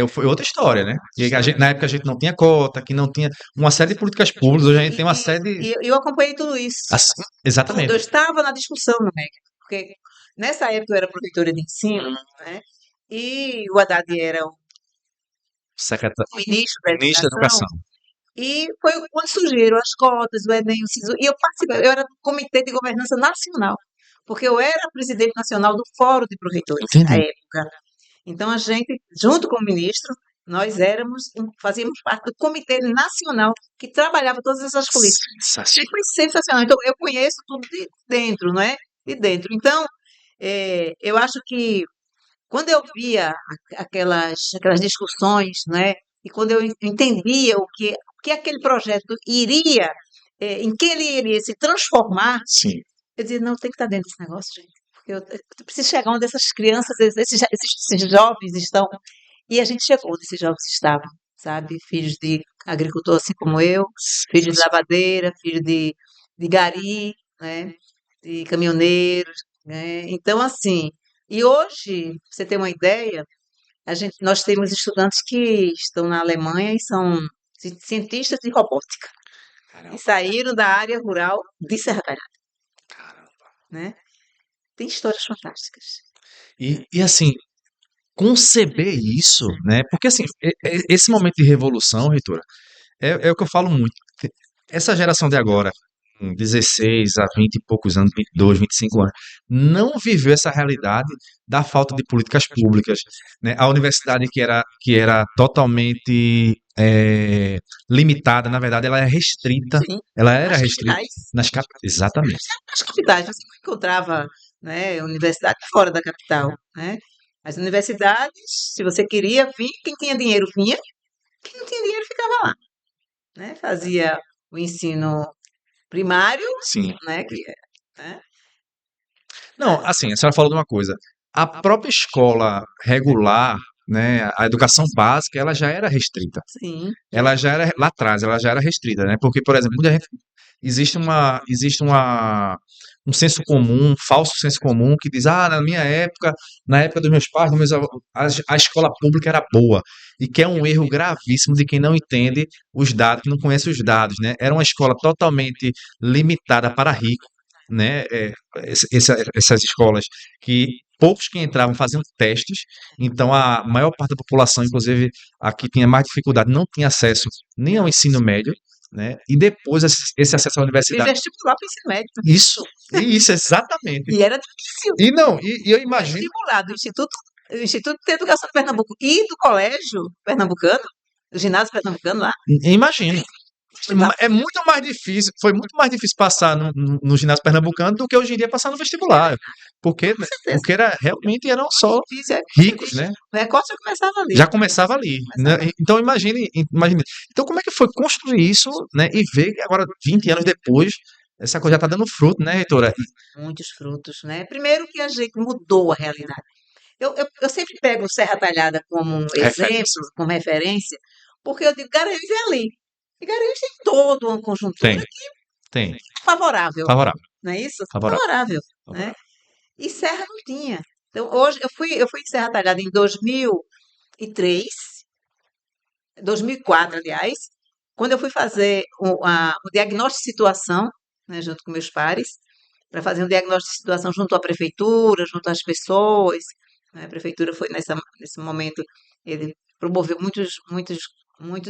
foi outra história, né? E na época a gente não tinha cota, que não tinha uma série de políticas públicas, hoje a gente tem uma série de. eu acompanhei tudo isso. Tudo. Eu Exatamente. estava na discussão no MEC, porque nessa época eu era professora de ensino, né? E o Haddad era o ministro da Ministro da Educação, Educação. e foi quando surgiram as cotas, o Enem, o SISU, e eu participei, eu era do Comitê de Governança Nacional, porque eu era presidente nacional do Fórum de Proreitores, à Entendi. época. Então a gente, junto com o ministro, fazíamos parte do Comitê Nacional que trabalhava todas essas políticas. E Sensacional. foi sensacional. Então, eu conheço tudo de dentro, não é? De dentro. Então, eu acho que quando eu via aquelas discussões, né? E quando eu entendia o que aquele projeto iria, em que ele iria se transformar, Sim. eu dizia, não, tem que estar dentro desse negócio, gente. Porque eu preciso chegar onde essas crianças, esses jovens estão. E a gente chegou onde esses jovens estavam, sabe? Filhos de agricultor assim como eu, filhos de lavadeira, filhos de gari, né? De caminhoneiros, né? Então, assim, e hoje, pra você ter uma ideia, nós temos estudantes que estão na Alemanha e são cientistas de robótica e Caramba, saíram da área rural de Serra Talhada, caramba. né? Tem histórias fantásticas. E assim, conceber isso, né? Porque assim, esse momento de revolução, Reitora, é o que eu falo muito. Essa geração de agora, com 16 a 20 e poucos anos, 22, 25 anos, não viveu essa realidade da falta de políticas públicas, né? A universidade que era totalmente é, limitada, na verdade, ela é restrita, Sim, ela era nas restrita capitais. nas capitais. Exatamente. Nas capitais você não encontrava, né, universidade fora da capital, né? As universidades, se você queria vir, quem tinha dinheiro vinha, quem não tinha dinheiro ficava lá, né? Fazia o ensino primário, Sim. né, que né? Não, assim, a senhora falou de uma coisa. A própria escola regular, né, a educação básica, ela já era restrita. Sim, Ela já era, lá atrás, ela já era restrita, né? Porque, por exemplo, muita gente, um senso comum, um falso senso comum, que diz, na minha época, na época dos meus pais, a escola pública era boa. E que é um erro gravíssimo de quem não entende os dados, que não conhece os dados, né? Era uma escola totalmente limitada para ricos, né? Essas escolas que poucos que entravam faziam testes, então a maior parte da população, inclusive a que tinha mais dificuldade, não tinha acesso nem ao ensino médio, né? E depois esse acesso à fiz universidade. vestibular para o ensino médio. Isso, exatamente. E era difícil. E não, e eu imagino, Vestibular do Instituto de Educação de Pernambuco e do Colégio Pernambucano, do ginásio pernambucano lá, imagino. vestibular, É muito mais difícil, foi muito mais difícil passar no ginásio pernambucano do que hoje em dia passar no vestibular. Porque, com certeza. porque realmente eram só Difícil, é ricos, né? o recorte já começava ali. Já começava ali, né? Então imagine. Então como é que foi construir isso, né? E ver que agora, 20 anos depois, essa coisa já está dando fruto, né, reitora? Muitos frutos, né? Primeiro que a gente mudou a realidade. Eu sempre pego Serra Talhada como um exemplo, Referência. como referência, porque eu digo, Garanhuns é ali. E Garanhuns tem toda uma conjuntura Tem, tem. favorável, Favorável, não é isso? favorável, Favorável, né? favorável. E Serra não tinha. Então, hoje, eu fui em Serra Talhada em 2003, 2004, aliás, quando eu fui fazer o diagnóstico de situação, né, junto com meus pares, para fazer um diagnóstico de situação junto à prefeitura, junto às pessoas, né? A prefeitura foi nesse momento, ele promoveu muitos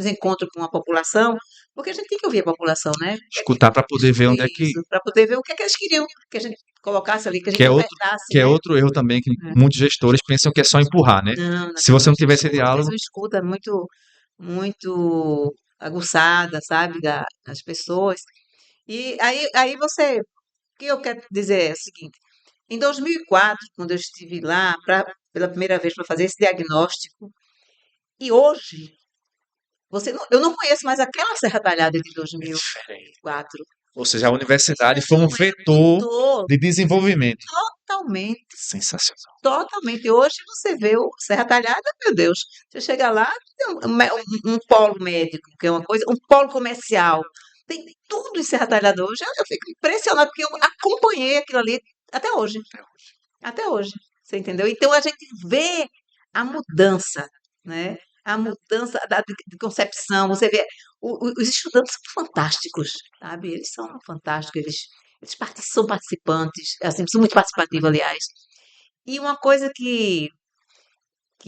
encontros com a população, porque a gente tem que ouvir a população, né? Escutar para poder ver onde é que. Isso, para poder ver o que é que eles queriam que a gente colocasse ali, que a Que gente é outro, ofertasse, que é né? outro erro também que É. muitos gestores pensam que é só empurrar, né? Não, Se você não não, tiver esse fez diálogo, uma escuta muito aguçada, sabe, das pessoas. E aí o que eu quero dizer é o seguinte, em 2004, quando eu estive lá pela primeira vez para fazer esse diagnóstico, e hoje, eu não conheço mais aquela Serra Talhada de é diferente. 2004. Ou seja, a universidade foi um Não, vetor mudou de desenvolvimento. totalmente. Sensacional. Totalmente. Hoje você vê o Serra Talhada, meu Deus, você chega lá, tem um polo médico, que é uma coisa, um polo comercial, tem tudo em Serra Talhada hoje. Eu fico impressionada, porque eu acompanhei aquilo ali até hoje. Até hoje. Você entendeu? Então a gente vê a mudança, né? A mudança de concepção. Você vê, os estudantes são fantásticos, sabe? Eles são fantásticos, são participantes, assim, são muito participativos, aliás. E uma coisa que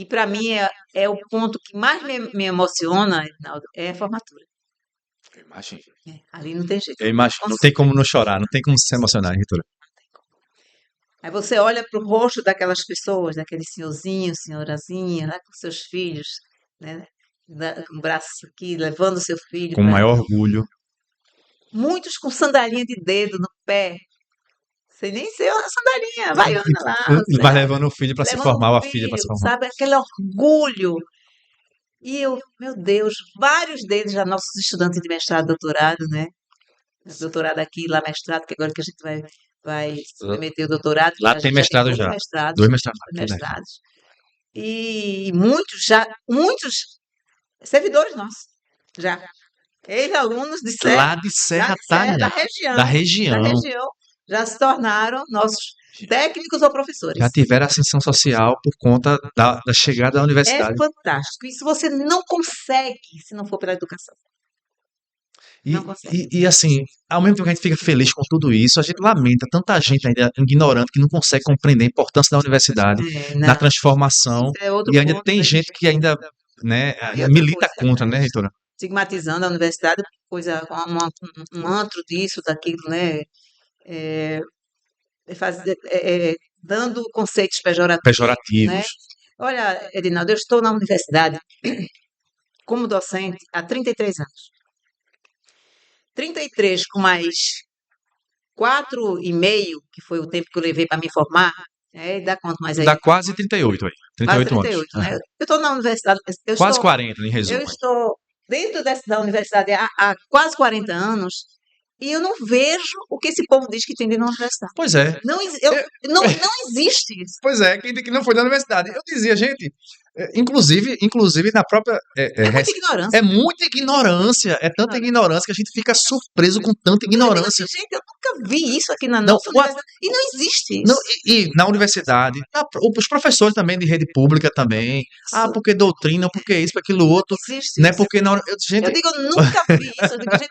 para mim é o ponto que mais me emociona, Edinaldo, é a formatura. Eu imagino. Ali não tem jeito. Eu imagino. Não tem como não chorar, não tem como se emocionar, reitora. Aí você olha para o rosto daquelas pessoas, daquele senhorzinho, senhorazinha, lá com seus filhos, né? Com o braço aqui, levando o seu filho Com o para. maior orgulho. Muitos com sandalinha de dedo no pé. Sei nem ser uma sandalinha, vai anda lá, Vai levando o filho para se levando formar, ou o a filha para se filho, formar. sabe? Aquele orgulho. E eu, meu Deus, vários deles já nossos estudantes de mestrado, doutorado, né? Doutorado aqui, lá mestrado, que agora que a gente vai submeter o doutorado, Lá a tem gente já tem mestrado dois já. mestrados, Dois mestrados. dois mestrados. E muitos servidores nossos, já. Ex-alunos de Serra, Lá de lá Serra de Serra, Talha. Da da região. região, já se tornaram nossos técnicos ou Já professores. tiveram ascensão social por conta da chegada da É universidade. fantástico. Isso você não consegue se não for pela educação. E, Não consegue. assim, ao mesmo tempo que a gente fica feliz com tudo isso, a gente lamenta tanta gente ainda ignorante que não consegue compreender a importância da universidade, da Não, transformação, isso é outro e ainda ponto, tem né? gente que ainda, né, E outra milita coisa, contra, né, reitora? estigmatizando a universidade, coisa, um antro disso, daquilo, né? É, dando conceitos pejorativos, né? Pejorativos. Olha, Edinaldo, eu estou na universidade como docente há 33 anos. 33 com mais 4,5, que foi o tempo que eu levei para me formar, dá quanto mais aí? Dá quase 38 aí. Quase 38 anos. 38, né? Eu estou na universidade, Quase 40, em eu resumo. estou dentro da universidade há quase 40 anos e eu não vejo o que esse povo diz que tem dentro da universidade. Pois é. Não, não existe isso. Pois é, que não foi da universidade. Eu dizia, gente, inclusive na própria. É muita ignorância. É muita ignorância. É tanta ignorância que a gente fica surpreso com tanta Eu digo assim, ignorância. gente, eu nunca vi isso aqui na Não, nossa universidade. E não existe Não, isso. e na universidade, os professores também de rede pública também. Ah, porque doutrina, porque isso, porque aquilo outro. Não existe Né? isso. Porque na hora. Eu Gente, digo, eu nunca vi isso. Eu digo, gente,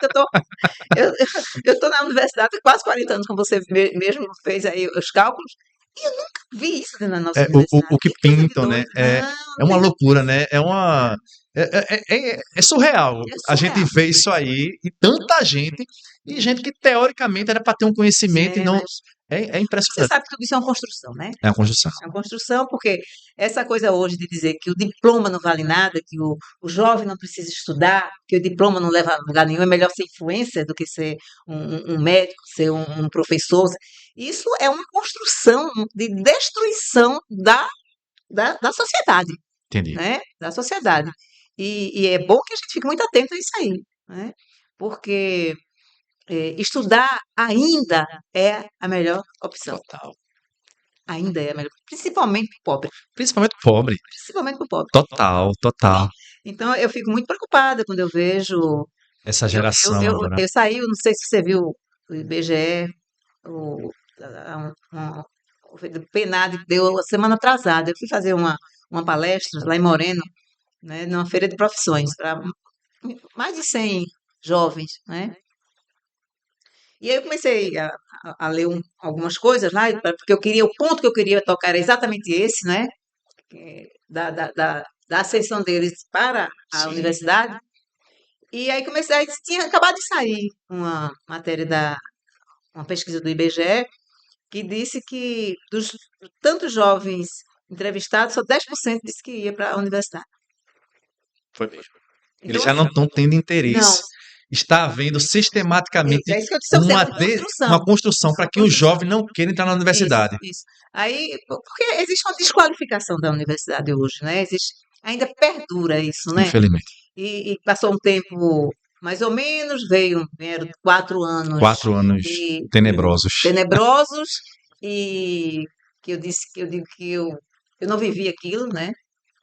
eu tô na universidade há quase 40 anos, como você mesmo fez aí os cálculos, e eu nunca vi isso dentro da nossa universidade. o que Que coisa de pintam, né? doido. Não, É não uma tem loucura, né? É surreal. é A gente surreal. vê isso aí e tanta gente, e gente que teoricamente era para ter um conhecimento e não. Mas É você impressionante. sabe que tudo isso é uma construção, né? É a construção. É uma construção, porque essa coisa hoje de dizer que o diploma não vale nada, que o jovem não precisa estudar, que o diploma não leva a lugar nenhum, é melhor ser influencer do que ser um médico, ser um professor. Isso é uma construção de destruição da sociedade, Entendi. né? Da sociedade. E é bom que a gente fique muito atento a isso aí, né? Porque estudar ainda é a melhor opção. Total. Ainda é a melhor, principalmente para o pobre. Principalmente pobre. Principalmente para o pobre. Total. Então, eu fico muito preocupada quando eu vejo. Essa geração agora. Eu saí, não sei se você viu o IBGE, o, o PNAD, que deu a semana atrasada. Eu fui fazer uma palestra lá em Moreno, né, numa feira de profissões, para mais de 100 jovens, né? E aí eu comecei a ler algumas coisas lá, porque o ponto que eu queria tocar era exatamente esse, né? Da ascensão deles para a Sim. universidade. E aí comecei, tinha acabado de sair uma matéria uma pesquisa do IBGE, que disse que dos tantos jovens entrevistados, só 10% disse que ia para a universidade. Foi mesmo. Então, Eles já não estão tendo não, interesse. Está havendo sistematicamente é isso que eu disse, é uma construção. uma construção para que o jovem não queira entrar na universidade. Isso. Aí, porque existe uma desqualificação da universidade hoje, né? Ainda perdura isso, né? Infelizmente. E passou um tempo, mais ou menos, vieram 4 anos 4 anos tenebrosos. e que eu digo que eu não vivi aquilo, né?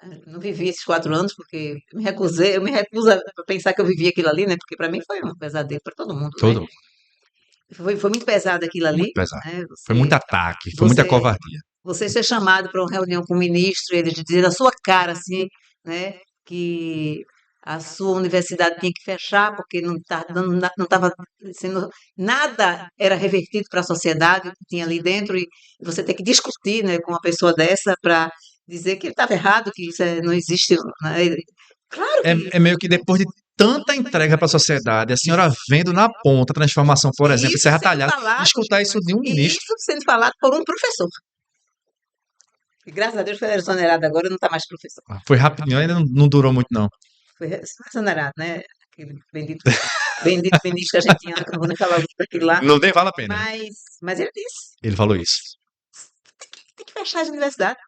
Eu não vivi esses 4 anos porque eu me recuso a pensar que eu vivi aquilo ali, né? Porque para mim foi um pesadelo, para todo mundo, Todo né? Foi muito pesado aquilo ali, muito pesado. né? Foi muito ataque, foi muita covardia. Você ser chamado para uma reunião com o ministro, ele dizer na sua cara, assim, né, que a sua universidade tinha que fechar porque não estava sendo nada era revertido para a sociedade o que tinha ali dentro e você ter que discutir, né, com uma pessoa dessa para dizer que ele estava errado, que isso não existe, né? Claro que É meio que depois de tanta entrega para a sociedade, a senhora vendo na ponta a transformação, por exemplo, em isso Serra sendo Talhada, falado, escutar isso de um e ministro. isso sendo falado por um professor. E graças a Deus foi exonerado agora, não está mais professor. Foi rapidinho, ainda não durou muito, não. Foi exonerado, né? Aquele bendito ministro que a gente tinha, que eu não vou nem falar daquilo lá. Não nem vale a pena. Mas ele disse: Ele falou isso. tem que fechar as universidades.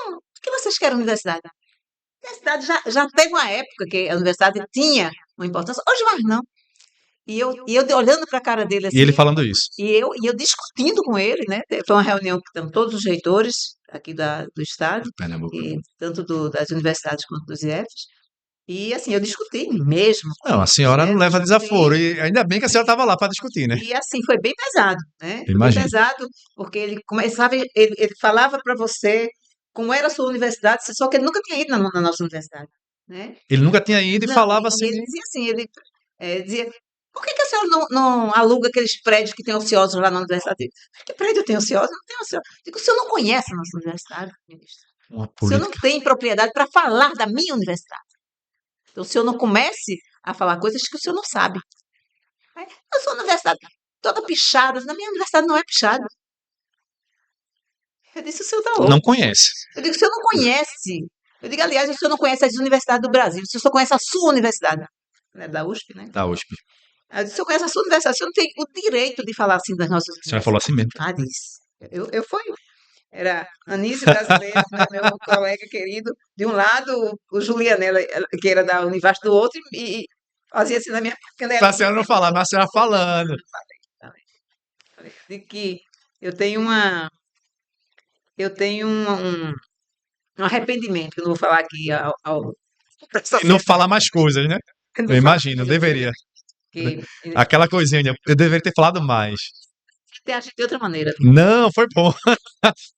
O que vocês querem universidade? A universidade já teve uma época que a universidade tinha uma importância, hoje mais não. E eu olhando para a cara dele assim. E ele falando isso. E eu discutindo com ele, né? Foi uma reunião que estão todos os reitores aqui do estado, e tanto das universidades quanto dos IFs. E assim, eu discuti mesmo. Não, a senhora não leva desaforo. E ainda bem que a senhora estava lá para discutir, né? E assim, foi bem pesado, né? Foi Imagino. bem pesado, porque ele começava, ele falava para você como era a sua universidade, só que ele nunca tinha ido na nossa universidade, né? Ele nunca tinha ido e Não, falava assim. Ele dizia assim, dizia, por que a senhora não aluga aqueles prédios que tem ociosos lá na universidade? Que prédio tem ociosos? Não tem ociosos. Digo, o senhor não conhece a nossa universidade, ministro. O senhor não tem propriedade para falar da minha universidade. Então, o senhor não comece a falar coisas que o senhor não sabe. A sua universidade toda pichada. Na minha universidade não é pichada. Eu disse, o senhor está louco. Não conhece. Eu digo, o senhor não conhece Eu digo, aliás, o senhor não conhece as universidades do Brasil, o senhor só conhece a sua universidade. Né, da USP, né? Da USP. Eu disse, o senhor conhece a sua universidade, o senhor não tem o direito de falar assim das nossas A senhora falou universidades. assim mesmo. Ah, disse. Eu fui. Era Anísio Brasileiro, né, meu colega querido, de um lado, o Julianela, que era da Univasf, do outro, e fazia assim na minha Pra canela. senhora não falar, mas a senhora falando. De que eu tenho eu tenho um arrependimento, que eu não vou falar aqui pra E não sociedade, falar mais coisas, né? eu Eu não falo imagino, eu mais assim, deveria. que Aquela coisinha, eu deveria ter falado mais. tem a gente de outra maneira. Não, foi bom.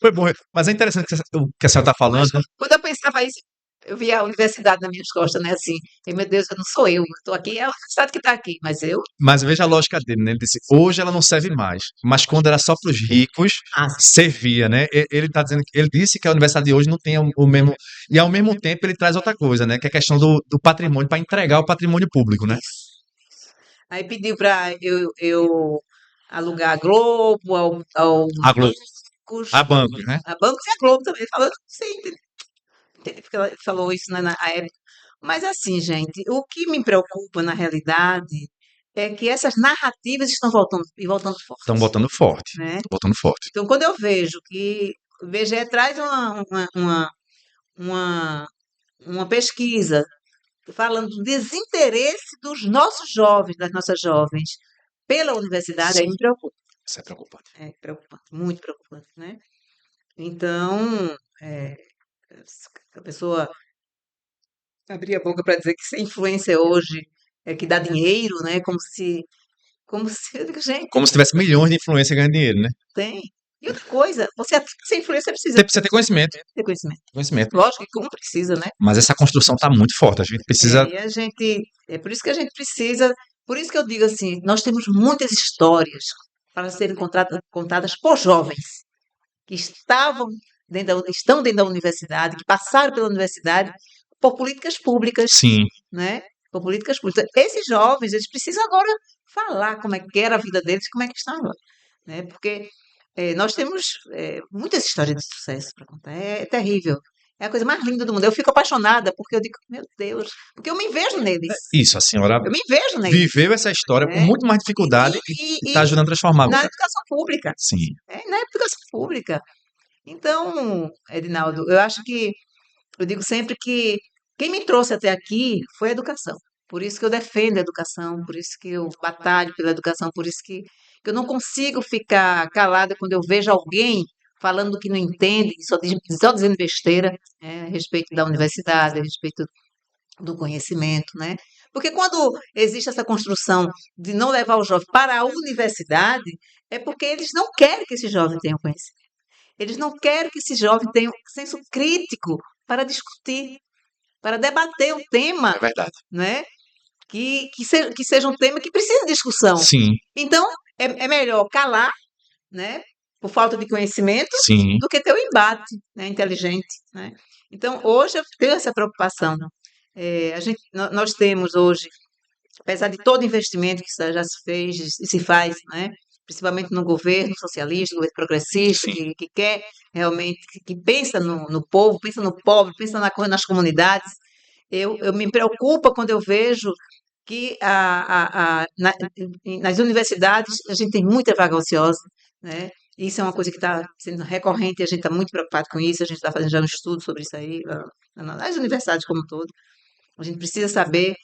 Foi bom. Mas é interessante o que a senhora está falando. Mas quando eu pensava isso, eu via a universidade nas minhas costas, né? Assim, e, meu Deus, eu não sou eu estou aqui, é a universidade que está aqui, mas eu. Mas veja a lógica dele, né? Ele disse, hoje ela não serve mais. Mas quando era só para os ricos, Ah, servia, né? Ele tá dizendo, ele disse que a universidade de hoje não tem o mesmo. E ao mesmo tempo ele traz outra coisa, né? Que é a questão do patrimônio, para entregar o patrimônio público, né? isso. Aí pediu para eu alugar a Globo, A Globo, a bancos, bancos, né? a bancos e a Globo também. Falou, sim, porque ela falou isso na época. Mas assim, gente, o que me preocupa na realidade é que essas narrativas estão voltando e voltando Estão forte, botando forte. né? Estão botando forte. Então, quando eu vejo que o IBGE traz uma, uma pesquisa falando do desinteresse dos nossos jovens, das nossas jovens, pela universidade, aí Sim, me preocupa. isso é preocupante. É preocupante, muito preocupante, né? Então, é, a pessoa abrir a boca para dizer que ser influencer hoje é que dá dinheiro, né? Como se, eu digo, gente, Como se tivesse milhões de influência ganhando dinheiro, né? tem. E outra coisa, você ser influencer Você precisa precisa ter conhecimento. ter conhecimento. Conhecimento. Lógico que como precisa, né? Mas essa construção está muito forte. A gente precisa. E a gente, é por isso que a gente precisa, por isso que eu digo assim, nós temos muitas histórias para serem contadas por jovens que estão dentro da universidade, que passaram pela universidade por políticas públicas, Sim, né? Por políticas públicas. Esses jovens, eles precisam agora falar como é que era a vida deles, como é que está agora, né? Porque nós temos muitas histórias de sucesso para contar. É terrível. É a coisa mais linda do mundo. Eu fico apaixonada porque eu digo, meu Deus, porque eu me vejo neles. isso. A senhora Eu me vejo neles, viveu essa história com né? muito mais dificuldade e está ajudando a transformar Na agora. educação pública, Sim, na educação pública. Então, Edinaldo, eu acho que eu digo sempre que quem me trouxe até aqui foi a educação. Por isso que eu defendo a educação, por isso que eu batalho pela educação, por isso que eu não consigo ficar calada quando eu vejo alguém falando que não entende, só dizendo besteira, a respeito da universidade, a respeito do conhecimento, né? Porque quando existe essa construção de não levar o jovem para a universidade, é porque eles não querem que esse jovem tenha conhecimento. Eles não querem que esse jovem tenha um senso crítico para discutir, para debater um tema, é verdade. né? Que seja um tema que precise de discussão. Sim, Então, é melhor calar, né? Por falta de conhecimento, sim, do que ter o embate, né, inteligente, né? Então, hoje eu tenho essa preocupação. Nós temos hoje, apesar de todo investimento que já se fez e se faz, né? Principalmente no governo socialista, governo progressista, sim. que quer realmente, que pensa no povo, pensa no pobre, pensa nas comunidades. Eu me preocupa quando eu vejo que nas universidades a gente tem muita vaga ociosa, né? Isso é uma coisa que está sendo recorrente e a gente está muito preocupado com isso. A gente está fazendo já um estudo sobre isso aí, nas universidades como um todo. A gente precisa saber,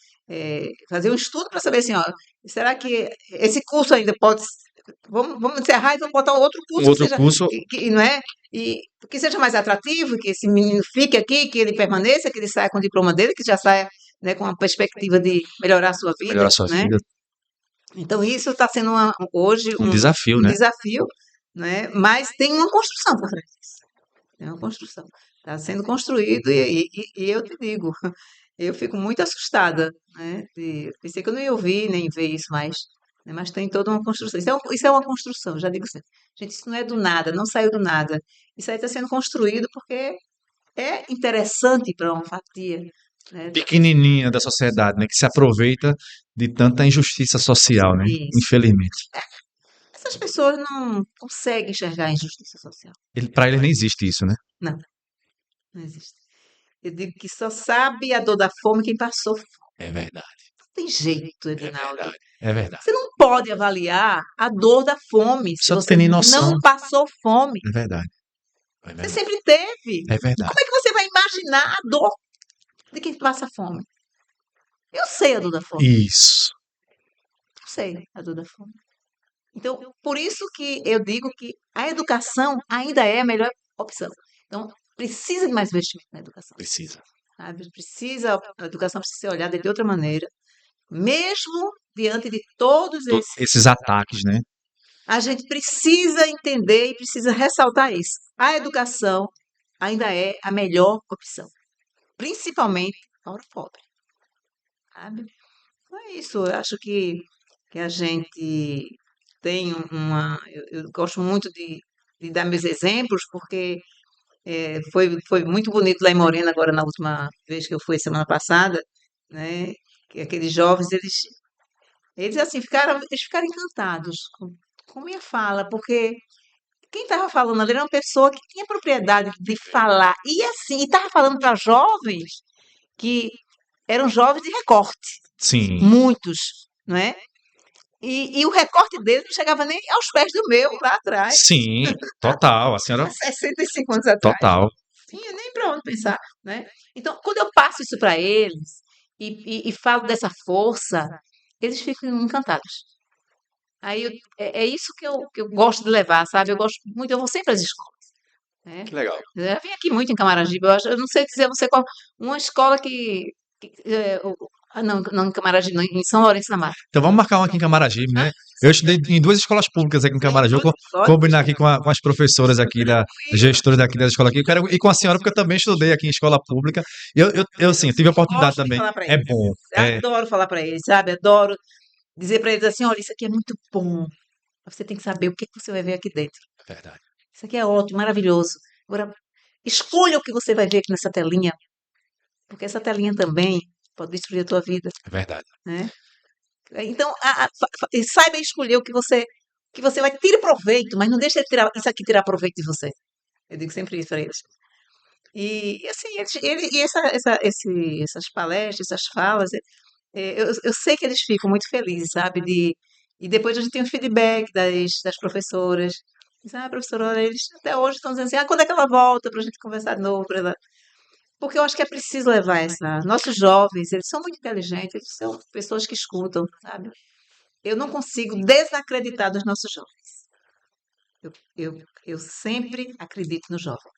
fazer um estudo para saber assim, ó, será que esse curso ainda pode. Vamos encerrar e vamos botar um outro Um curso que outro seja, curso, não é? E que seja mais atrativo, que esse menino fique aqui, que ele permaneça, que ele saia com o diploma dele, que já saia, né, com a perspectiva de melhorar a sua melhorar vida, a sua né? vida, Então, isso está sendo hoje um desafio, um né? desafio, né? Mas tem uma construção por trás disso. Tem uma construção. Está sendo construído e eu te digo, eu fico muito assustada, né? Pensei que eu não ia ouvir nem ver isso mais, né? Mas tem toda uma construção. Isso é uma construção, já digo sempre. Gente, isso não é do nada, não saiu do nada. Isso aí está sendo construído porque é interessante para uma fatia, né? Pequenininha da sociedade, né? Que se aproveita de tanta injustiça social, né? Isso. Infelizmente. Essas pessoas não conseguem enxergar a injustiça social. Para eles nem existe isso, né? Não, não existe. Eu digo que só sabe a dor da fome quem passou fome. É verdade, Não tem jeito, é Edinaldo. verdade, é verdade. Você não pode avaliar a dor da fome se Só não você tem nem noção. não passou fome. É verdade, é Você verdade, sempre teve. é E verdade. como é que você vai imaginar a dor de quem passa fome? Eu sei a dor da fome. Isso, Eu sei a dor da fome. Então, por isso que eu digo que a educação ainda é a melhor opção. Então, precisa de mais investimento na educação, precisa. sabe? A educação precisa ser olhada de outra maneira, mesmo diante de todos Esses ataques, né? a gente precisa entender e precisa ressaltar isso. A educação ainda é a melhor opção, principalmente para o pobre, sabe? Então é isso, eu acho que a gente tem eu gosto muito de dar meus exemplos, porque foi muito bonito lá em Morena, agora na última vez que eu fui, semana passada, né? Que aqueles jovens, eles assim, eles ficaram encantados com minha fala, porque quem estava falando ali era uma pessoa que tinha propriedade de falar, e assim, estava falando para jovens que eram jovens de recorte, Sim, muitos, não é? E o recorte deles não chegava nem aos pés do meu lá atrás, sim, total. A senhora, há 65 anos atrás. total. Tinha nem para onde pensar, né? Então, quando eu passo isso para eles e falo dessa força, eles ficam encantados. Aí é isso que eu gosto de levar, sabe? Eu gosto muito, eu vou sempre às escolas, né? Que legal. Eu já vim aqui muito em Camaragibe, eu não sei dizer a você qual, uma escola não, não em Camaragibe, não, em São Lourenço da Mata. Então vamos marcar uma aqui em Camaragibe, Ah, né? Eu estudei em duas escolas públicas aqui em Camaragibe. Eu vou pode, combinar aqui com as professoras aqui, gestoras daqui da escola aqui. Eu quero ir com a senhora, porque eu também estudei aqui em escola pública. Assim, eu tive a oportunidade gosto de também. falar para É eles. bom. Adoro falar para eles, sabe? Adoro dizer para eles assim, olha, isso aqui é muito bom. Você tem que saber o que que você vai ver aqui dentro. Verdade, Isso aqui é ótimo, maravilhoso. Agora, escolha o que você vai ver aqui nessa telinha, porque essa telinha também pode destruir a tua vida, é verdade. né? Então, e saiba escolher que você vai tirar proveito, mas não deixe isso aqui tirar proveito de você. Eu digo sempre isso para eles. E assim, essas palestras, essas falas, eu sei que eles ficam muito felizes, sabe? E depois a gente tem o feedback das professoras. Dizem, professora, olha, eles até hoje estão dizendo assim, quando é que ela volta para a gente conversar de novo? Porque eu acho que é preciso levar essa. Nossos jovens, eles são muito inteligentes, eles são pessoas que escutam, sabe? Eu não consigo desacreditar dos nossos jovens. Eu sempre acredito no jovem,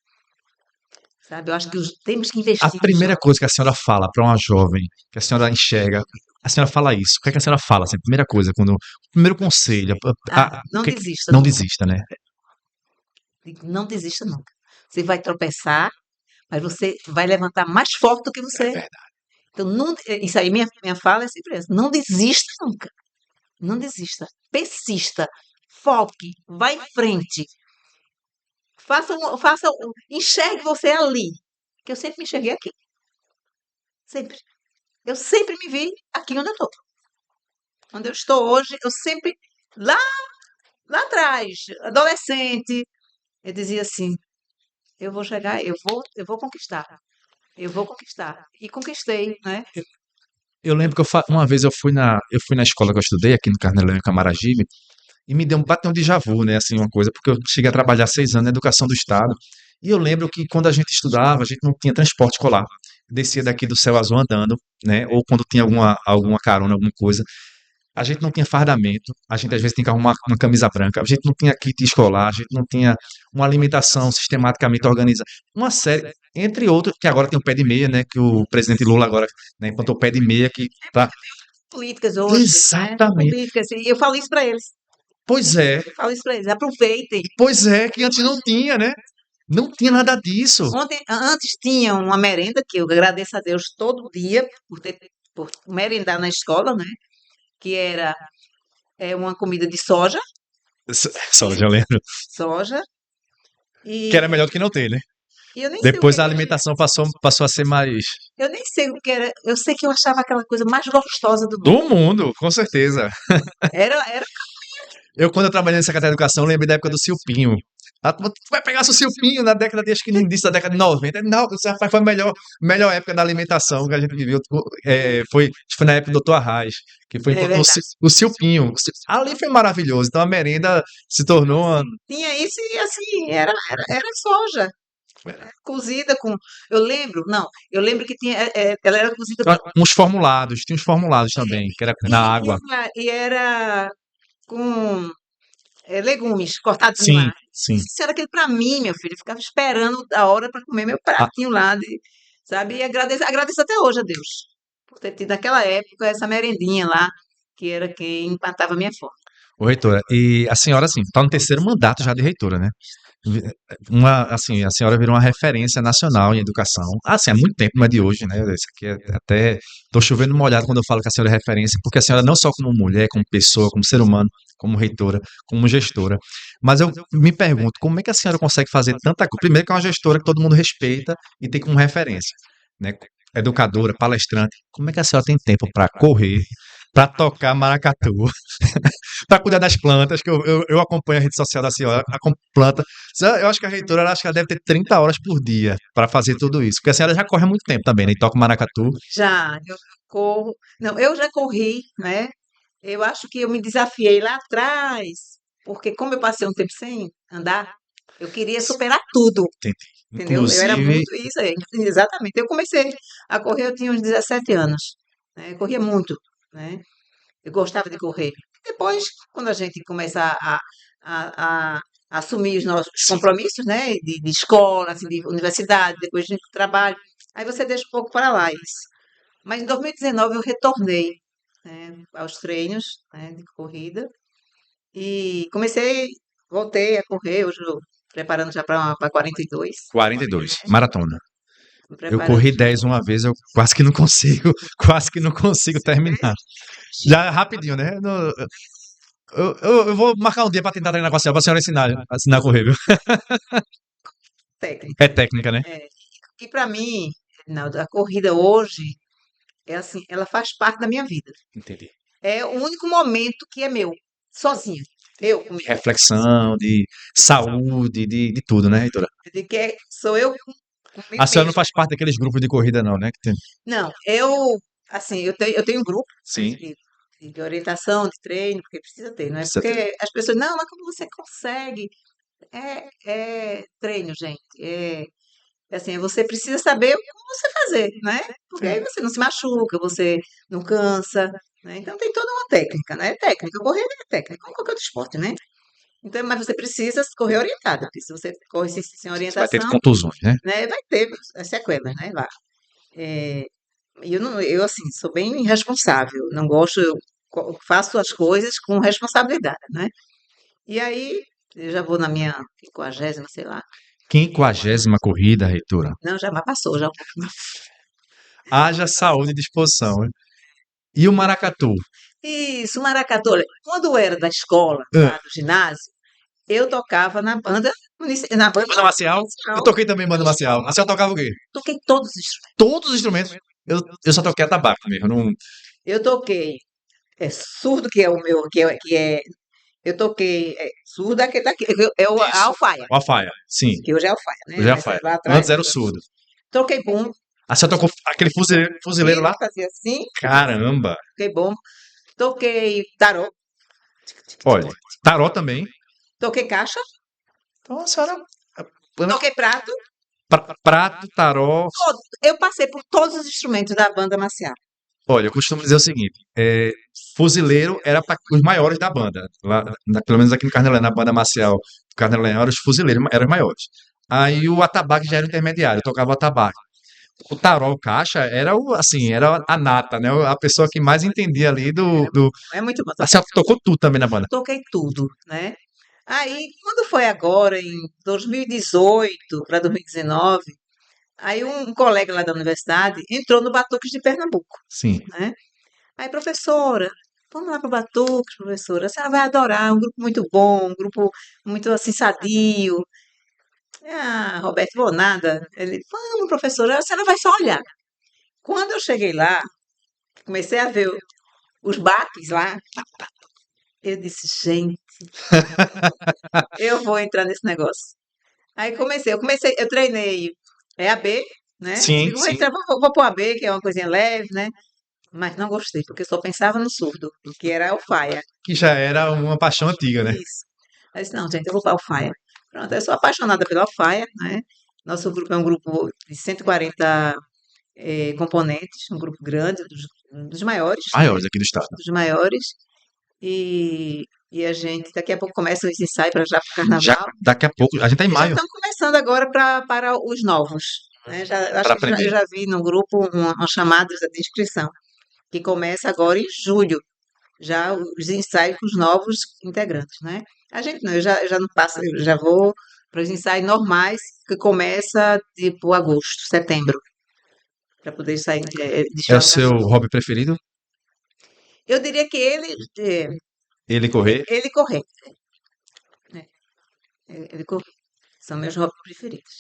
sabe? Eu acho que temos que A investir nos primeira jovens. coisa que a senhora fala para uma jovem, que a senhora enxerga, a senhora fala isso. O que é que a senhora fala? Assim, a primeira coisa, o primeiro conselho, o Não que é que, desista não nunca. desista, né? Não desista nunca. Você vai tropeçar, mas você vai levantar mais forte do que É você. verdade. Então, não, isso aí, minha fala é sempre essa. Não desista nunca. Não desista. Persista. Foque. Vá em frente. Enxergue você ali. Que eu sempre me enxerguei aqui. Sempre. Eu sempre me vi aqui onde eu estou. Onde eu estou hoje, eu sempre, lá, lá atrás, adolescente, eu dizia assim, eu vou chegar, eu vou conquistar. Eu vou conquistar. E conquistei, né? Eu lembro que uma vez eu fui na escola que eu estudei, aqui no Carnelão, em Camaragibe, e bateu um déjà vu, né? Assim, uma coisa, porque eu cheguei a trabalhar 6 anos na educação do Estado. E eu lembro que quando a gente estudava, a gente não tinha transporte escolar. Descia daqui do Céu Azul andando, né? Ou quando tinha alguma carona, alguma coisa. A gente não tinha fardamento, a gente às vezes tinha que arrumar uma camisa branca, a gente não tinha kit escolar, a gente não tinha uma alimentação sistematicamente organizada. Uma série, entre outros, que agora tem o pé de meia, né? Que o presidente Lula agora, né, implantou o pé de meia que tá. Políticas hoje, né? Exatamente. Políticas. E eu falo isso para eles. Pois é, Eu falo isso para eles. Aproveitem. pois é, que antes não tinha, né? Não tinha nada disso. Antes tinha uma merenda que eu agradeço a Deus todo dia por merendar na escola, né? Que era uma comida de soja, Só já lembro. soja, Que era e, melhor do que não ter, né? e eu nem sei o que Depois a que tinha. alimentação passou a ser mais Eu nem sei o que era. Eu sei que eu achava aquela coisa mais gostosa do mundo. do mundo, com certeza. Era Quando eu trabalhei na Secretaria de Educação, eu lembrei da época do Silpinho. Tu vai pegar seu silpinho na década de, acho que no início da década de 90. Não, isso, rapaz, foi a melhor época da alimentação que a gente viveu. Foi na época do Dr. Arraes, que foi É verdade. o silpinho. Ali foi maravilhoso. Então a merenda se tornou Tinha isso e assim, era soja, cozida com. Eu lembro que tinha, ela era cozida uns formulados, tinha uns formulados também, que era na água. e era com legumes cortados em Sim, lá. sim. Isso era aquilo para mim, meu filho. Eu ficava esperando a hora para comer meu Ah, pratinho lá, sabe? E agradeço até hoje a Deus por ter tido naquela época essa merendinha lá, que era quem empatava a minha fome. ô, reitora, e a senhora, assim, está no terceiro mandato já de reitora, né? Assim, a senhora virou uma referência nacional em educação. Assim, há muito tempo, não é de hoje, né? Isso aqui até tô chovendo molhado quando eu falo que a senhora é referência, porque a senhora não só como mulher, como pessoa, como ser humano, como reitora, como gestora, mas eu me pergunto, como é que a senhora consegue fazer tanta coisa? Primeiro que é uma gestora que todo mundo respeita e tem como referência, né? Educadora, palestrante. Como é que a senhora tem tempo para correr, para tocar maracatu, para cuidar das plantas, que eu acompanho a rede social da senhora, a planta. Eu acho que a reitora, ela acho que ela deve ter 30 horas por dia para fazer tudo isso, porque a senhora já corre há muito tempo também, né? E toca o maracatu. Já, eu corro. Não, eu já corri, né? Eu acho que eu me desafiei lá atrás, porque como eu passei um tempo sem andar, eu queria superar tudo, Entendi. entendeu? Eu era Inclusive, muito isso aí, exatamente. Eu comecei a correr, eu tinha uns 17 anos, né? Eu corria muito, né? Eu gostava de correr. Depois, quando a gente começa a, a assumir os nossos compromissos, né? De escola, assim, de universidade, depois de trabalho, aí você deixa um pouco para lá isso. Mas em 2019 eu retornei, né, aos treinos, né, de corrida e voltei a correr, hoje eu preparando já para 42, 42, maratona. me Eu preparando. corri 10 uma vez, eu quase que não consigo, quase que não consigo terminar. Já rapidinho, né? Eu vou marcar um dia para tentar treinar com a senhora ensinar a correr, viu? Técnica. É técnica, né? É. E para mim, Rinaldo, a corrida hoje é assim, ela faz parte da minha vida. Entendi. É o único momento que é meu, sozinho, eu De comigo. reflexão, de saúde, de tudo, né, reitora? De que sou eu A comigo senhora não mesma. faz parte daqueles grupos de corrida, não, né? Não, assim, eu tenho um grupo, né, Sim, de orientação, de treino, porque precisa ter, não é? precisa ter. Porque as pessoas, não, mas como você consegue? É treino, gente. Assim, você precisa saber como você fazer, né? Porque aí você não se machuca, você não cansa, né? Então tem toda uma técnica, né? Técnica, correr é técnica, como qualquer outro esporte, né? Então, mas você precisa correr orientada, porque se você corre sem Você vai ter orientação, contusões, né? né, vai ter as sequelas, né? Lá. É, e eu, não, eu, assim, sou bem irresponsável, não gosto, faço as coisas com responsabilidade, né? E aí, eu já vou na minha 50ª, sei lá. 50ª corrida, reitora. Não, já passou, já. Haja saúde e disposição, né? E o maracatu? Isso, maracatu. Olha, quando eu era da escola, Ah, lá do ginásio, eu tocava na banda, na banda banda marcial? Eu marcial. toquei também banda marcial. A senhora tocava o quê? Toquei todos os instrumentos. Todos os instrumentos. Eu só toquei atabaque mesmo. Não... Eu toquei surdo, que é o meu, eu toquei surdo, é a Isso. alfaia, O alfaia, sim. que hoje é alfaia, Hoje né? é Mas alfaia. lá atrás, Antes era o surdo. toquei bumbo, A senhora tocou aquele fuzileiro lá? fazia assim, Caramba! toquei bumbo, toquei tarô, Olha, taró também. toquei caixa, Então a senhora... toquei prato, Prato, taró... eu passei por todos os instrumentos da banda marcial. Olha, eu costumo dizer o seguinte, fuzileiro era para os maiores da banda, lá, pelo menos aqui no Carnelé, na banda marcial do Carnelé, eram os fuzileiros, eram os maiores. Aí o atabaque já era o intermediário, eu tocava o atabaque. O tarol, o caixa, era assim, era a nata, né? A pessoa que mais entendia ali do... É muito bom. A senhora tocou tudo também na banda. Toquei tudo, né? Aí, quando foi agora, em 2018 para 2019, aí um colega lá da universidade entrou no Batuques de Pernambuco, Sim. né? Aí, professora, vamos lá para o Batuques, professora, a senhora vai adorar, é um grupo muito bom, um grupo muito assim sadio. Ah, Roberto, vou nada. Ele, vamos, professora, a senhora vai só olhar. Quando eu cheguei lá, comecei a ver os baques lá, Eu disse, gente, eu vou entrar nesse negócio. Aí eu treinei EAB, né? Sim, Digo, vou sim. entrar, vou pro AB, que é uma coisinha leve, né? Mas não gostei, porque eu só pensava no surdo, que era a Alfaia. Que já era uma paixão antiga, né? Isso. Aí eu disse, não, gente, eu vou para a Alfaia. Pronto, eu sou apaixonada pela Alfaia, né? Nosso grupo é um grupo de 140 componentes, um grupo grande, dos maiores, né? Maiores aqui do estado. Dos maiores. E a gente, daqui a pouco começa os ensaios para já para o Já carnaval. daqui a pouco, a gente tá em E já maio estão começando agora para os novos. Né? Acho para que eu aprender. já vi no grupo uma chamada de inscrição, que começa agora em julho, já os ensaios com os novos integrantes, né? A gente não, eu já não passo, eu já vou para os ensaios normais, que começa tipo agosto, setembro, para poder sair, É o desfilar no seu carnaval. hobby preferido? Eu diria que Ele correr? ele correr, né? Ele correr. São meus hobbies preferidos.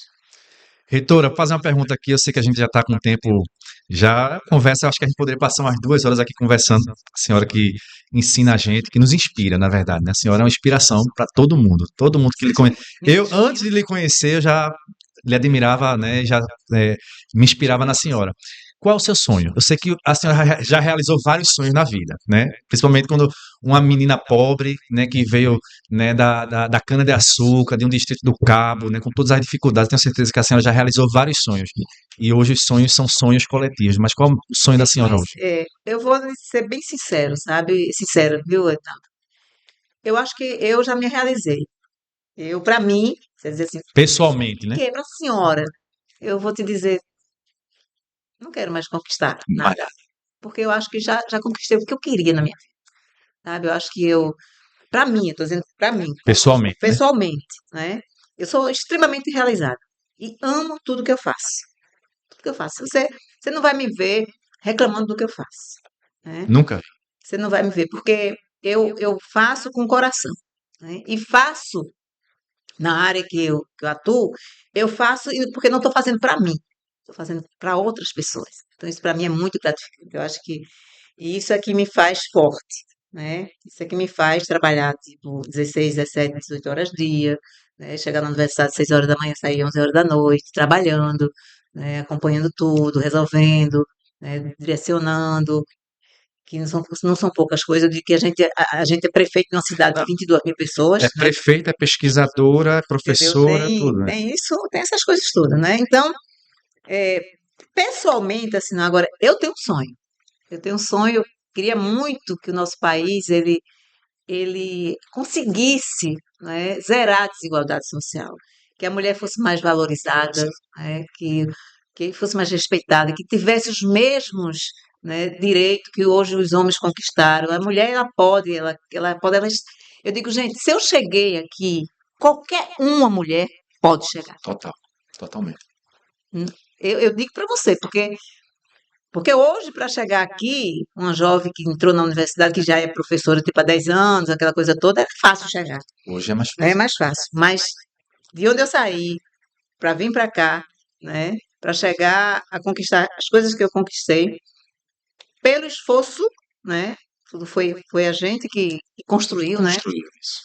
Reitora, vou fazer uma pergunta aqui. Eu sei que a gente já está com o tempo, já conversa. Eu acho que a gente poderia passar umas 2 horas aqui conversando. A senhora que ensina a gente, que nos inspira, na verdade, né? A senhora é uma inspiração para todo mundo. Todo mundo que lhe conhece. Me Eu, inspira. antes de lhe conhecer, eu já lhe admirava, né? Já me inspirava na senhora. Qual é o seu sonho? Eu sei que a senhora já realizou vários sonhos na vida, né? Principalmente quando uma menina pobre, né, que veio, né, da cana-de-açúcar, de um distrito do Cabo, né, com todas as dificuldades, tenho certeza que a senhora já realizou vários sonhos. E hoje os sonhos são sonhos coletivos. Mas qual é o sonho da senhora Mas hoje? eu vou ser bem sincero, sabe? Sincera, viu, Etan? Eu acho que eu já me realizei. Eu, para mim, você dizer assim, Pessoalmente, né? que para a senhora, eu vou te dizer, não quero mais conquistar Mas nada, porque eu acho que já conquistei o que eu queria na minha vida, sabe? Eu acho que para mim, eu tô dizendo para mim, pessoalmente, né? pessoalmente, né? Eu sou extremamente realizada e amo tudo que eu faço. Tudo que eu faço. Você não vai me ver reclamando do que eu faço, né? Nunca. Você não vai me ver, porque eu faço com o coração, né? E faço na área que eu atuo, eu faço porque não estou fazendo para mim, estou fazendo para outras pessoas. Então, isso para mim é muito gratificante. Eu acho que isso é que me faz forte, né? Isso é que me faz trabalhar, tipo, 16, 17, 18 horas dia, né? Chegar na universidade às 6 horas da manhã, sair 11 horas da noite, trabalhando, né? Acompanhando tudo, resolvendo, né? Direcionando, que não são poucas coisas, de que a gente é prefeito de uma cidade de 22 mil pessoas, É né? prefeita, é pesquisadora, é Entendeu? professora, tudo, né? Tem isso, tem essas coisas todas, né? Então, é, pessoalmente, assim, agora, eu tenho um sonho, queria muito que o nosso país, ele conseguisse, né, zerar a desigualdade social, que a mulher fosse mais valorizada, né, que fosse mais respeitada, que tivesse os mesmos, né, direitos que hoje os homens conquistaram. A mulher, ela pode, eu digo, gente, se eu cheguei aqui, qualquer uma mulher pode chegar. Total, totalmente. Hum, eu digo para você, porque hoje, para chegar aqui, uma jovem que entrou na universidade, que já é professora tipo há 10 anos, aquela coisa toda, é fácil chegar, Hoje é mais né? É fácil. mais fácil. Mas de onde eu saí para vir para cá, né? Para chegar a conquistar as coisas que eu conquistei, pelo esforço, né? Tudo foi a gente que construiu, né? Construir isso.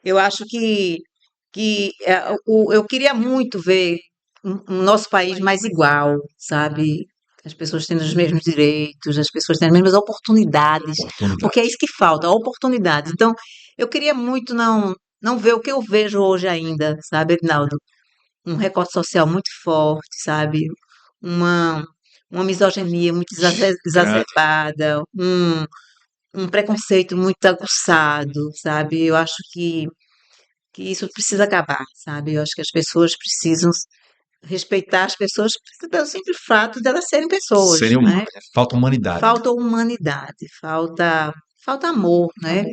Eu acho eu queria muito ver um nosso país mais igual, sabe? As pessoas tendo os mesmos direitos, as pessoas tendo as mesmas oportunidades, porque é Oportunidades. isso que falta, a oportunidade. Então, eu queria muito não ver o que eu vejo hoje ainda, sabe, Edinaldo? Um recorte social muito forte, sabe? Uma, uma misoginia muito Grande. exacerbada, um preconceito muito aguçado, sabe? Eu acho que isso precisa acabar, sabe? Eu acho que as pessoas precisam respeitar as pessoas pelo simples fato de elas serem pessoas, Serem humanos, né? né? Falta humanidade, né? Falta humanidade, falta amor, né? Amor.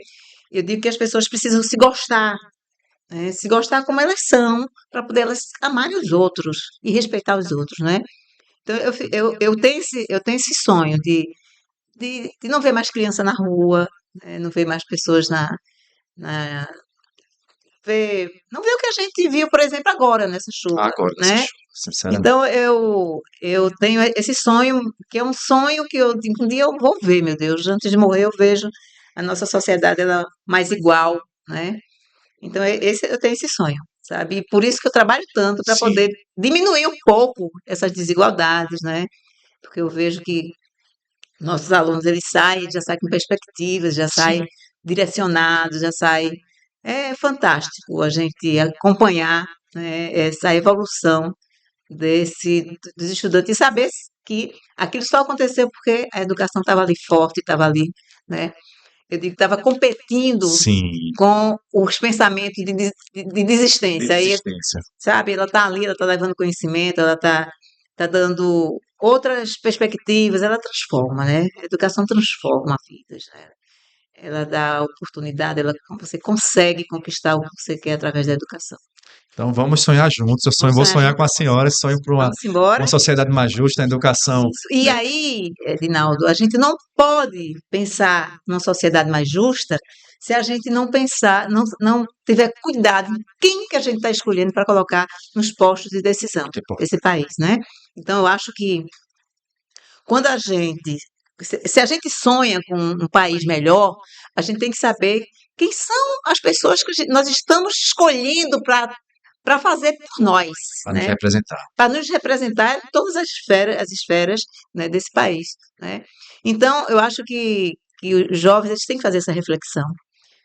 Eu digo que as pessoas precisam se gostar, né? Se gostar como elas são, para poder elas amarem os outros e respeitar os outros, né? Então eu tenho esse sonho de não ver mais criança na rua, né? Não ver mais pessoas na não ver o que a gente viu, por exemplo, agora nessa chuva, Agora, nessa né? chuva, sinceramente. Então eu tenho esse sonho, que é um sonho que eu digo, um dia eu vou ver, meu Deus, antes de morrer eu vejo a nossa sociedade ela mais igual, né? Então, eu tenho esse sonho, sabe? E por isso que eu trabalho tanto para Sim, poder diminuir um pouco essas desigualdades, né? Porque eu vejo que nossos alunos eles saem, já saem com perspectivas, já sim. saem direcionados, já saem. É fantástico a gente acompanhar, né, essa evolução dos estudantes e saber que aquilo só aconteceu porque a educação estava ali forte, estava ali, né? Eu digo que estava competindo Sim, com os pensamentos de de desistência. Aí, desistência. sabe, ela está ali, ela está levando conhecimento, ela está tá dando outras perspectivas, ela transforma, né? A educação transforma vidas, né? Ela dá oportunidade, você consegue conquistar o que você quer através da educação. Então vamos sonhar juntos. Vamos Vou sonhar sonhar com a juntos? senhora, sonho para Vamos uma embora. sociedade mais justa, uma educação, Isso. E né? aí, Edinaldo, a gente não pode pensar numa sociedade mais justa se a gente não pensar, não tiver cuidado em quem que a gente está escolhendo para colocar nos postos de decisão Muito desse importante. país, né? Então, eu acho que quando se a gente sonha com um país melhor, a gente tem que saber quem são as pessoas que nós estamos escolhendo para fazer por nós, Para nos né? representar. Para nos representar em todas as esferas, né, desse país, né? Então, eu acho que os jovens eles têm que fazer essa reflexão,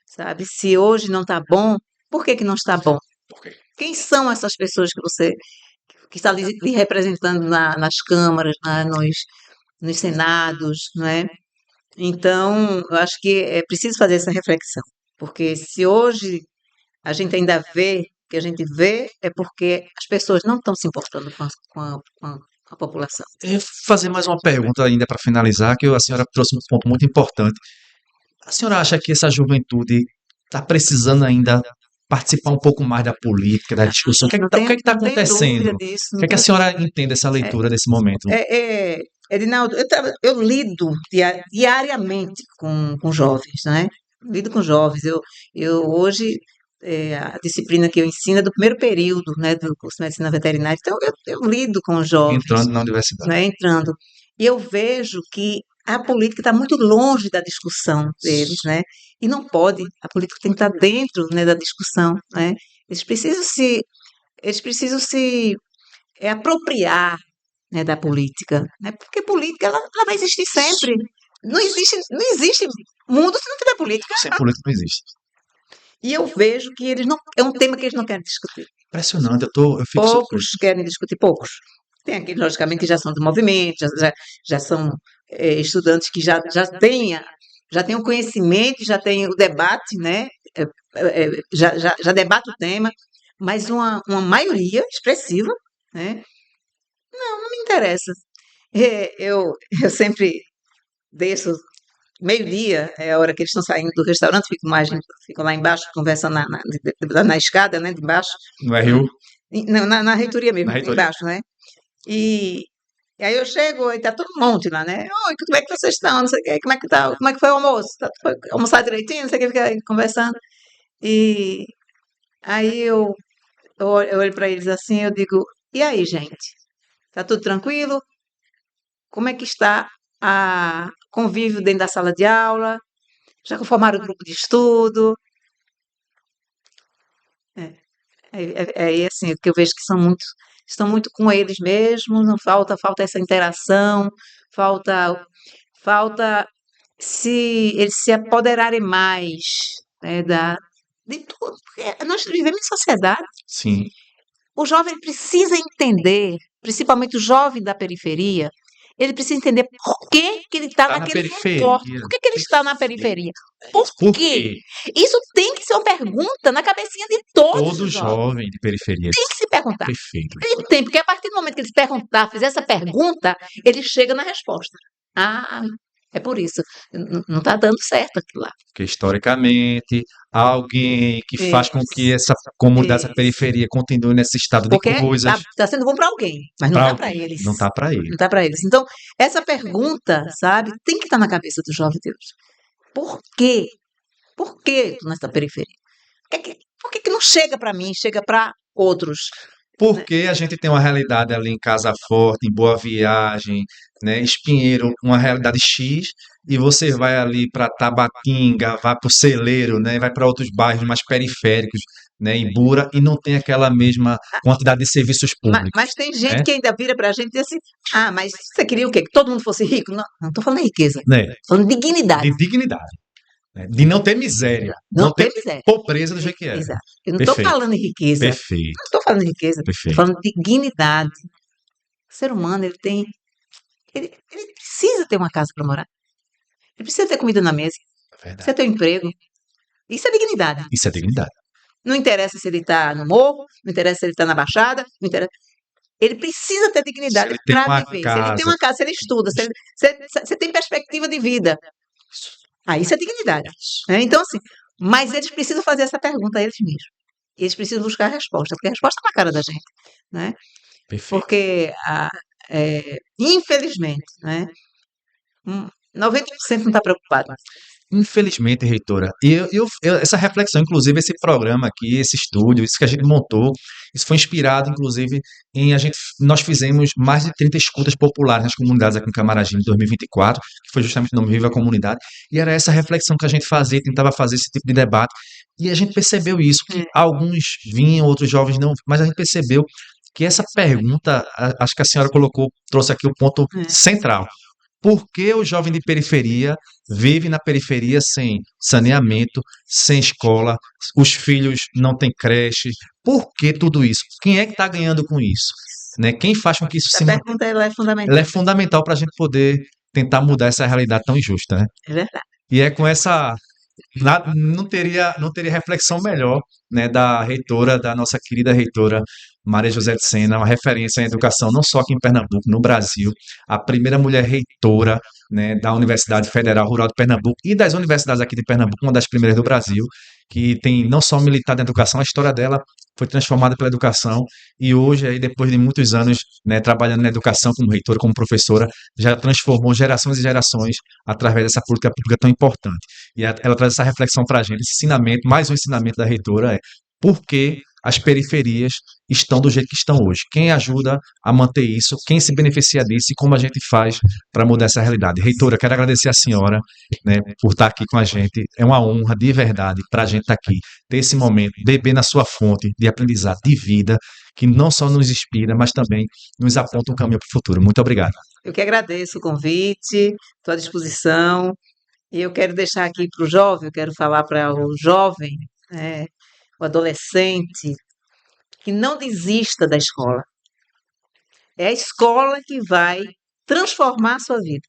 sabe? Se hoje não está bom, por que que não está bom? Por quê? Quem são essas pessoas que está lhe representando nas câmaras, nos senados, não é? Então, eu acho que é preciso fazer essa reflexão, porque se hoje a gente ainda vê, o que a gente vê é porque as pessoas não estão se importando com a população. Eu ia fazer mais uma pergunta ainda para finalizar, que a senhora trouxe um ponto muito importante. A senhora acha que essa juventude está precisando ainda participar um pouco mais da política, da discussão? O que é que está Não tenho acontecendo? dúvida O disso. que é que a senhora entende dessa leitura desse momento? Edinaldo, eu lido diariamente com jovens, né? Lido com jovens. Eu hoje, a disciplina que eu ensino é do primeiro período, né, do curso de medicina veterinária. Então, eu lido com os jovens, Entrando na universidade. né, entrando. E eu vejo que a política está muito longe da discussão deles, né? E não pode. A política tem que estar dentro, né, da discussão, né? Eles precisam se, eles precisam se apropriar, né, da política, né? Porque política ela vai existir sempre. Não existe mundo se não tiver política. Sem política não existe. E eu vejo que eles não é um tema que eles não querem discutir. Impressionante, eu fico Poucos surpreso. querem discutir, poucos. Tem aqueles, logicamente, que já são do movimento, já são estudantes que já têm o conhecimento, já têm o debate, né? Já debate o tema, mas uma maioria expressiva, né? Não me interessa. Eu sempre desço meio-dia, é a hora que eles estão saindo do restaurante, fico lá embaixo conversando na escada, né, de baixo, No né? RU, Não, na reitoria na mesmo, reitoria. embaixo, né? E, e aí eu chego e tá todo um monte lá, né? Oi, como é que vocês estão? Não sei o quê, como é que tá? Como é que foi o almoço? Foi almoçar direitinho? Não sei o que, fica aí conversando. E aí eu olho para eles assim, eu digo, e aí, gente? Tá tudo tranquilo? Como é que está a convívio dentro da sala de aula? Já formaram o grupo de estudo? É, assim, o que eu vejo que estão muito com eles mesmos, não falta essa interação, falta, falta se eles se apoderarem mais, né, de tudo, porque nós vivemos em sociedade. Sim, O jovem precisa entender, principalmente o jovem da periferia, ele precisa entender por que que ele está tá na naquele comporto, periferia. por que que ele está na periferia, por Por quê? quê? Isso tem que ser uma pergunta na cabecinha de todos Todo os jovens. jovem de periferia. Tem que se perguntar. Perfeito. Ele tem, porque a partir do momento que ele se perguntar, fizer essa pergunta, ele chega na resposta. Ah, é por isso. Não está dando certo aquilo lá. Porque historicamente, alguém que faz com que Isso, essa comunidade, essa isso. periferia continue nesse estado de Porque coisas tá sendo bom para alguém, mas não para tá para alguém, eles. não tá para ele. Não tá para eles. Então, essa pergunta, sabe, tem que estar na cabeça do jovem de hoje. Por quê? Por que tu nessa periferia? Por que que não chega para mim, chega para outros, né? Porque a gente tem uma realidade ali em Casa Forte, em Boa Viagem, né? Espinheiro, uma realidade X, e você vai ali para Tabatinga, vai para o Celeiro, né? Vai para outros bairros mais periféricos, né? Ibura, e não tem aquela mesma quantidade de serviços públicos, Mas tem gente né? que ainda vira pra gente e diz assim: ah, mas você queria o quê? Que todo mundo fosse rico? Não, não estou falando de riqueza, Né? estou falando de dignidade. De dignidade, né? De não ter miséria, Não não ter tem miséria. pobreza do jeito que era. Exato. Eu não estou Perfeito, falando de riqueza, não perfeito, estou falando de riqueza, estou perfeito. falando de dignidade. O ser humano, ele precisa ter uma casa para morar, ele precisa ter comida na mesa, É precisa verdade. ter um emprego. Isso é dignidade. Isso é dignidade. Não interessa se ele está no morro, não interessa se ele está na baixada, não interessa. Ele precisa ter Se dignidade ele tem para uma viver. Se ele tem casa, uma casa, se ele estuda, se tem perspectiva de vida, aí isso é dignidade. Né? Então, assim, mas eles precisam fazer essa pergunta a eles mesmos. Eles precisam buscar a resposta, porque a resposta está na cara da gente. Né? perfeito. Porque, infelizmente, né, 90% não está preocupado. Infelizmente, reitora, e essa reflexão, inclusive, esse programa aqui, esse estúdio, isso que a gente montou, isso foi inspirado, inclusive, nós fizemos mais de 30 escutas populares nas comunidades aqui em Camaragibe em 2024, que foi justamente no nome Viva a Comunidade, e era essa reflexão que a gente fazia, tentava fazer esse tipo de debate, e a gente percebeu isso, que É, alguns vinham, outros jovens não, mas a gente percebeu que essa pergunta, acho que a senhora trouxe aqui o ponto é. central. Por que o jovem de periferia vive na periferia sem saneamento, sem escola, os filhos não têm creche? Por que tudo isso? Quem é que está ganhando com isso? Né? Quem faz com que isso Essa se mantenha? pergunta ela é Ela fundamental. é fundamental para a gente poder tentar mudar essa realidade tão injusta, né? É verdade. E é com essa não teria reflexão melhor, né, da reitora, da nossa querida reitora Maria José de Sena, uma referência em educação não só aqui em Pernambuco, no Brasil, a primeira mulher reitora, né, da Universidade Federal Rural de Pernambuco e das universidades aqui de Pernambuco, uma das primeiras do Brasil, que tem não só militar na educação, a história dela foi transformada pela educação e hoje, aí, depois de muitos anos, né, trabalhando na educação como reitora, como professora, já transformou gerações e gerações através dessa política pública tão importante. E ela traz essa reflexão para a gente, esse ensinamento, mais um ensinamento da reitora é por que as periferias estão do jeito que estão hoje. Quem ajuda a manter isso, quem se beneficia disso e como a gente faz para mudar essa realidade. Reitora, quero agradecer a senhora, né, por estar aqui com a gente. É uma honra de verdade para a gente estar aqui, ter esse momento, beber na sua fonte de aprendizado, de vida, que não só nos inspira, mas também nos aponta um caminho para o futuro. Muito obrigado. Eu que agradeço o convite, estou à disposição. E eu quero deixar aqui para o jovem, eu quero falar para o jovem, né, o adolescente, que não desista da escola. É a escola que vai transformar a sua vida.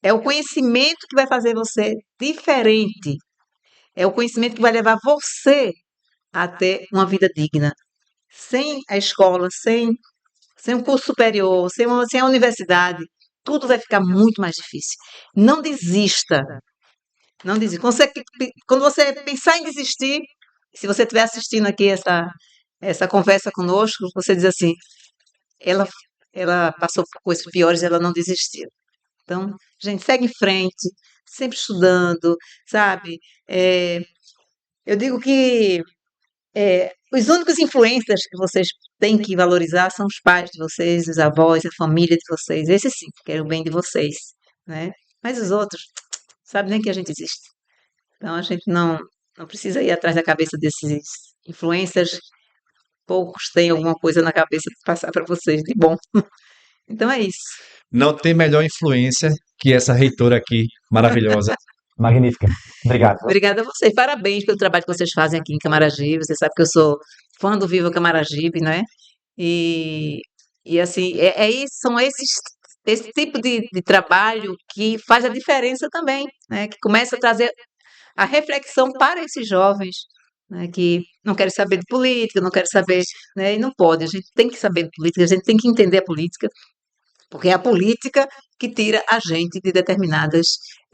É o conhecimento que vai fazer você diferente. É o conhecimento que vai levar você a ter uma vida digna. Sem a escola, sem um curso superior, sem a universidade, tudo vai ficar muito mais difícil. Não desista. Não desista. Quando você pensar em desistir, se você estiver assistindo aqui essa conversa conosco, você diz assim, ela, ela passou por coisas piores e ela não desistiu. Então, gente, segue em frente, sempre estudando, sabe? É, eu digo que os únicos influencers que vocês têm que valorizar são os pais de vocês, os avós, a família de vocês. Esses sim, que querem o bem de vocês, né? Mas os outros, sabe nem que a gente existe. Então, a gente não precisa ir atrás da cabeça desses influencers. Poucos têm alguma coisa na cabeça para passar para vocês de bom. Então, é isso. Não tem melhor influência que essa reitora aqui, maravilhosa. Magnífica. Obrigado. Obrigada a vocês. Parabéns pelo trabalho que vocês fazem aqui em Camaragibe. Você sabe que eu sou fã do Viva Camaragibe, né? E, e assim, são esse tipo de trabalho que faz a diferença também, né? Que começa a trazer a reflexão para esses jovens, né? Que não querem saber de política, não querem saber, né? E não pode. A gente tem que saber de política, a gente tem que entender a política, porque é a política que tira a gente de determinadas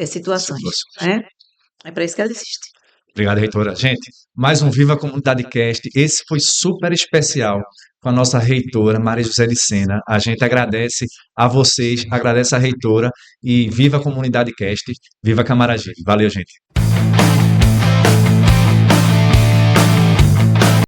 situações, né? É para isso que ela existe. Obrigado, reitora. Gente, mais um Viva Comunidade Cast. Esse foi super especial com a nossa reitora, Maria José de Sena. A gente agradece a vocês, agradece a reitora e viva a Comunidade Cast, viva Camaragibe. Valeu, gente.